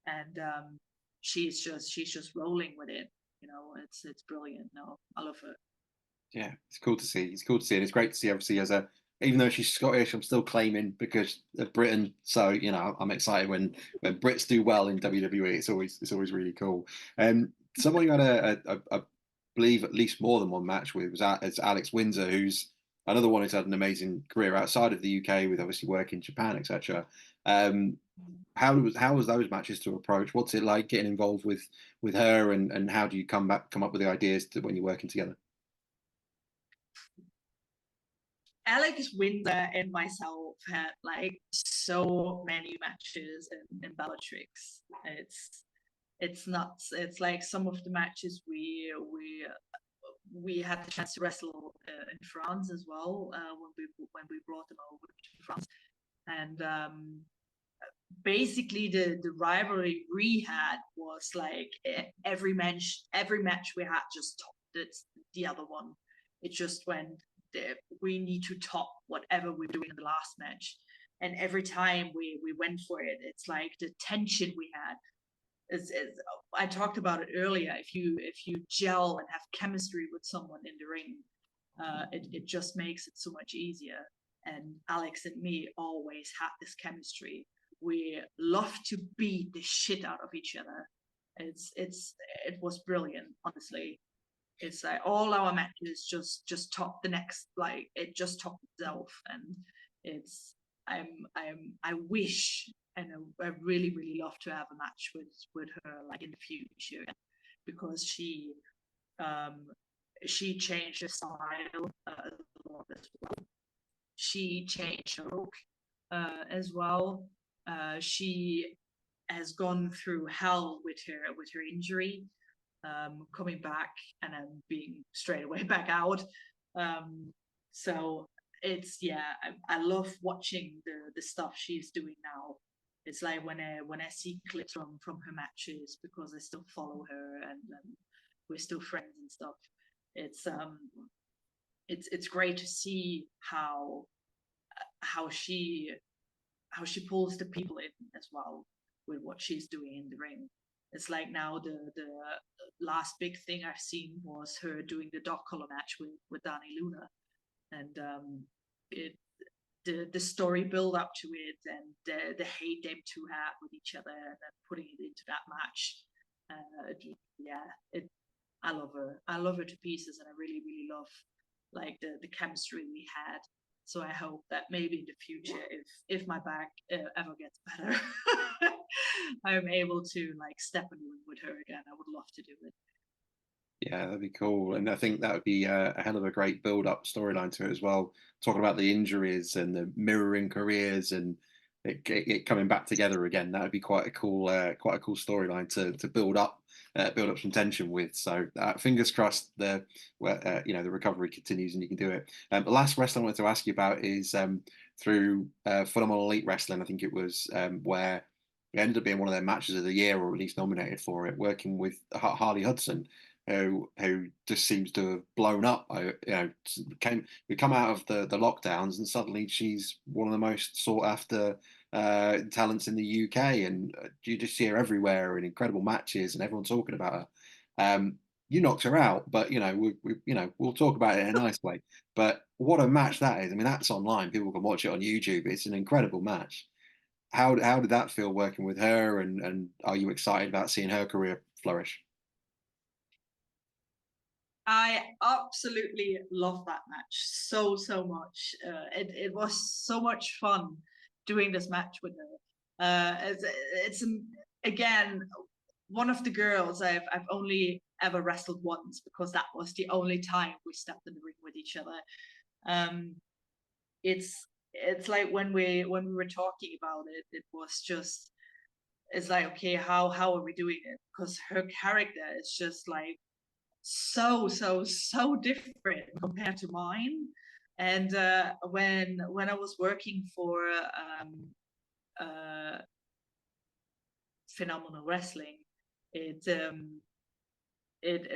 S2: and she's just rolling with it. It's brilliant. No, I love her.
S1: Yeah, it's cool to see. It's cool to see, and it's great to see. Obviously, even though she's Scottish, I'm still claiming because of Britain. So I'm excited when Brits do well in WWE. It's always really cool. Someone you had I believe at least more than one match with it's Alex Windsor, who's another one who's had an amazing career outside of the UK with obviously work in Japan, etc. Um, how was those matches to approach? What's it like getting involved with her, and how do you come up with the ideas when you're working together?
S2: Alex Windsor and myself had like so many matches in Bellatrix. It's nuts. It's like some of the matches we had the chance to wrestle in France as well, when we brought them over to France. And basically the rivalry we had was like every match we had just topped the other one. It just went, we need to top whatever we're doing in the last match. And every time we went for it, it's like the tension we had is I talked about it earlier. If you gel and have chemistry with someone in the ring, it just makes it so much easier. And Alex and me always had this chemistry. We love to beat the shit out of each other. It was brilliant, honestly. It's like all our matches just top the next, like it just topped itself. And it's I wish, and I really really love to have a match with her like in the future, because she changed her style a lot as well. She changed her look as well. She has gone through hell with her injury, coming back and then being straight away back out. So it's, yeah, I love watching the stuff she's doing now. It's like when I see clips from her matches, because I still follow her, and we're still friends and stuff. It's it's great to see how she how she pulls the people in as well with what she's doing in the ring. It's like now the last big thing I've seen was her doing the dog collar match with Danny Luna, and it the story build up to it, and the hate them two had with each other, and then putting it into that match. Yeah, I love her to pieces, and I really really love like the chemistry we had. So I hope that maybe in the future, if my back ever gets better, I'm able to like step in the ring with her again. I would love to do it.
S1: Yeah, that'd be cool, and I think that would be a hell of a great build-up storyline to it as well. Talking about the injuries and the mirroring careers and it coming back together again. That would be quite a cool storyline to build up build up some tension with. So fingers crossed the the recovery continues and you can do it. The last wrestler I wanted to ask you about is through Phenomenal Elite Wrestling. I think it was where it ended up being one of their matches of the year, or at least nominated for it, working with Harley Hudson, who just seems to have blown up. We come out of the lockdowns, and suddenly she's one of the most sought after talents in the UK, and you just see her everywhere in incredible matches, and everyone's talking about her. You knocked her out, but we'll talk about it in a nice way. But what a match that is! I mean, that's online; people can watch it on YouTube. It's an incredible match. How did that feel working with her, and are you excited about seeing her career flourish?
S2: I absolutely love that match so much. It was so much fun doing this match with her. It's again one of the girls I've only ever wrestled once, because that was the only time we stepped in the ring with each other. It's like when we were talking about it, it was just, it's like, okay, how are we doing it? Because her character is just like so different compared to mine. And when I was working for Phenomenal Wrestling, it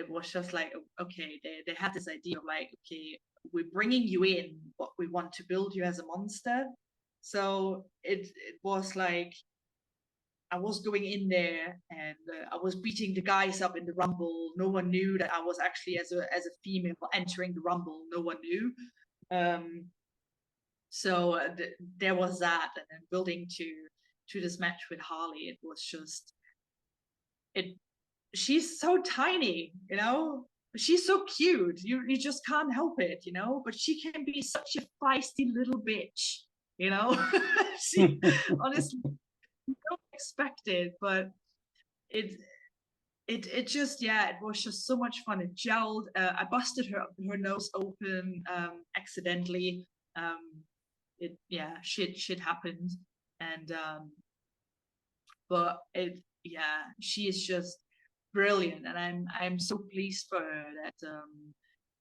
S2: was just like, okay, they had this idea of like, okay, we're bringing you in, but we want to build you as a monster. So it was like, I was going in there and I was beating the guys up in the Rumble. No one knew that I was actually as a female entering the Rumble. No one knew. So there was that, and then building to this match with Harley, it was just it. She's so tiny, you know. She's so cute. You just can't help it, you know. But she can be such a feisty little bitch, you know. She honestly don't expect it, but it it just, yeah, it was just so much fun. It gelled. I busted her nose open accidentally. It yeah, shit happened, and but it yeah, she is just brilliant, and I'm so pleased for her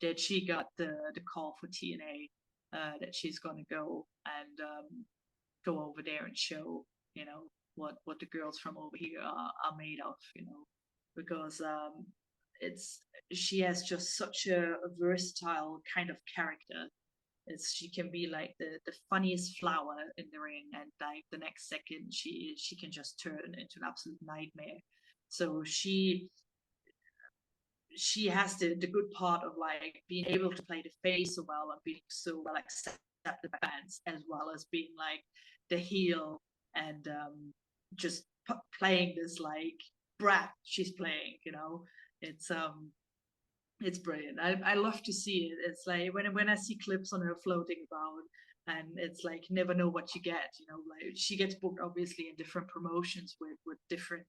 S2: that she got the call for TNA, that she's gonna go and go over there and show, you know, what the girls from over here are made of, you know, because it's she has just such a versatile kind of character. She can be like the funniest flower in the ring, and like the next second she can just turn into an absolute nightmare. So she has the good part of like being able to play the face so well and being so well accepted by fans, as well as being like the heel and just playing this like brat she's playing, you know. It's brilliant. I love to see it. It's like when I see clips on her floating about, and it's like never know what you get. You know, like she gets booked obviously in different promotions with different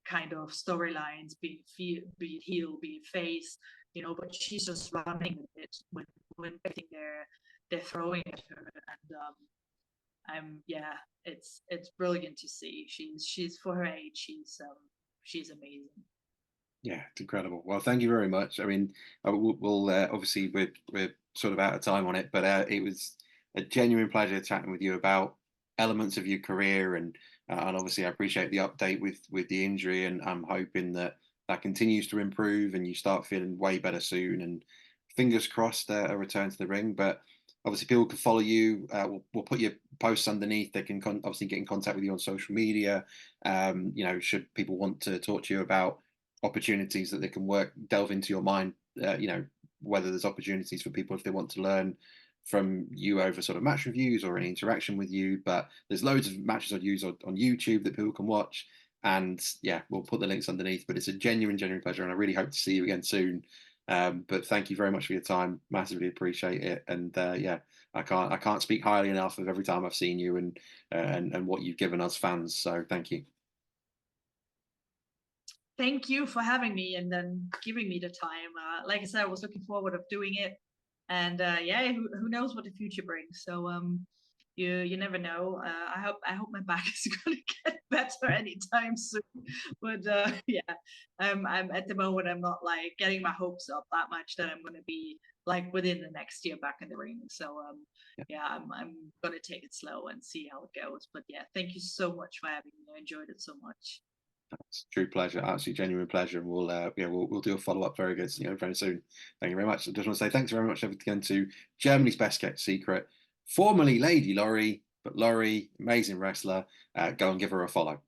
S2: kind of storylines, be it heel, be it face. You know, but she's just running with it when everything they're throwing at her, and yeah, it's brilliant to see. She's for her age, she's amazing.
S1: Yeah, it's incredible. Well, thank you very much. I mean, we'll obviously we're sort of out of time on it, but it was a genuine pleasure chatting with you about elements of your career, and obviously I appreciate the update with the injury, and I'm hoping that that continues to improve and you start feeling way better soon. And fingers crossed, a return to the ring. But obviously, people can follow you. We'll put your posts underneath. They can obviously get in contact with you on social media. Should people want to talk to you about opportunities that they can delve into your mind, whether there's opportunities for people if they want to learn from you over sort of match reviews or any interaction with you. But there's loads of matches on YouTube that people can watch. And yeah, we'll put the links underneath. But it's a genuine pleasure, and I really hope to see you again soon. But thank you very much for your time. Massively appreciate it. And yeah, I can't speak highly enough of every time I've seen you and what you've given us fans. So thank you.
S2: Thank you for having me and then giving me the time. Like I said, I was looking forward of doing it, and yeah, who knows what the future brings. So you never know. I hope my back is going to get better anytime soon. But yeah, I'm at the moment I'm not like getting my hopes up that much that I'm going to be like within the next year back in the ring. So
S1: Yeah,
S2: yeah, I'm going to take it slow and see how it goes. But yeah, thank you so much for having me. I enjoyed it so much.
S1: it's a true pleasure, absolutely genuine pleasure, and we'll yeah we'll do a follow up very good, very soon. Thank you very much. I just want to say thanks very much again to Germany's best kept secret, formerly Lady Lory, but Lory, amazing wrestler. Go and give her a follow.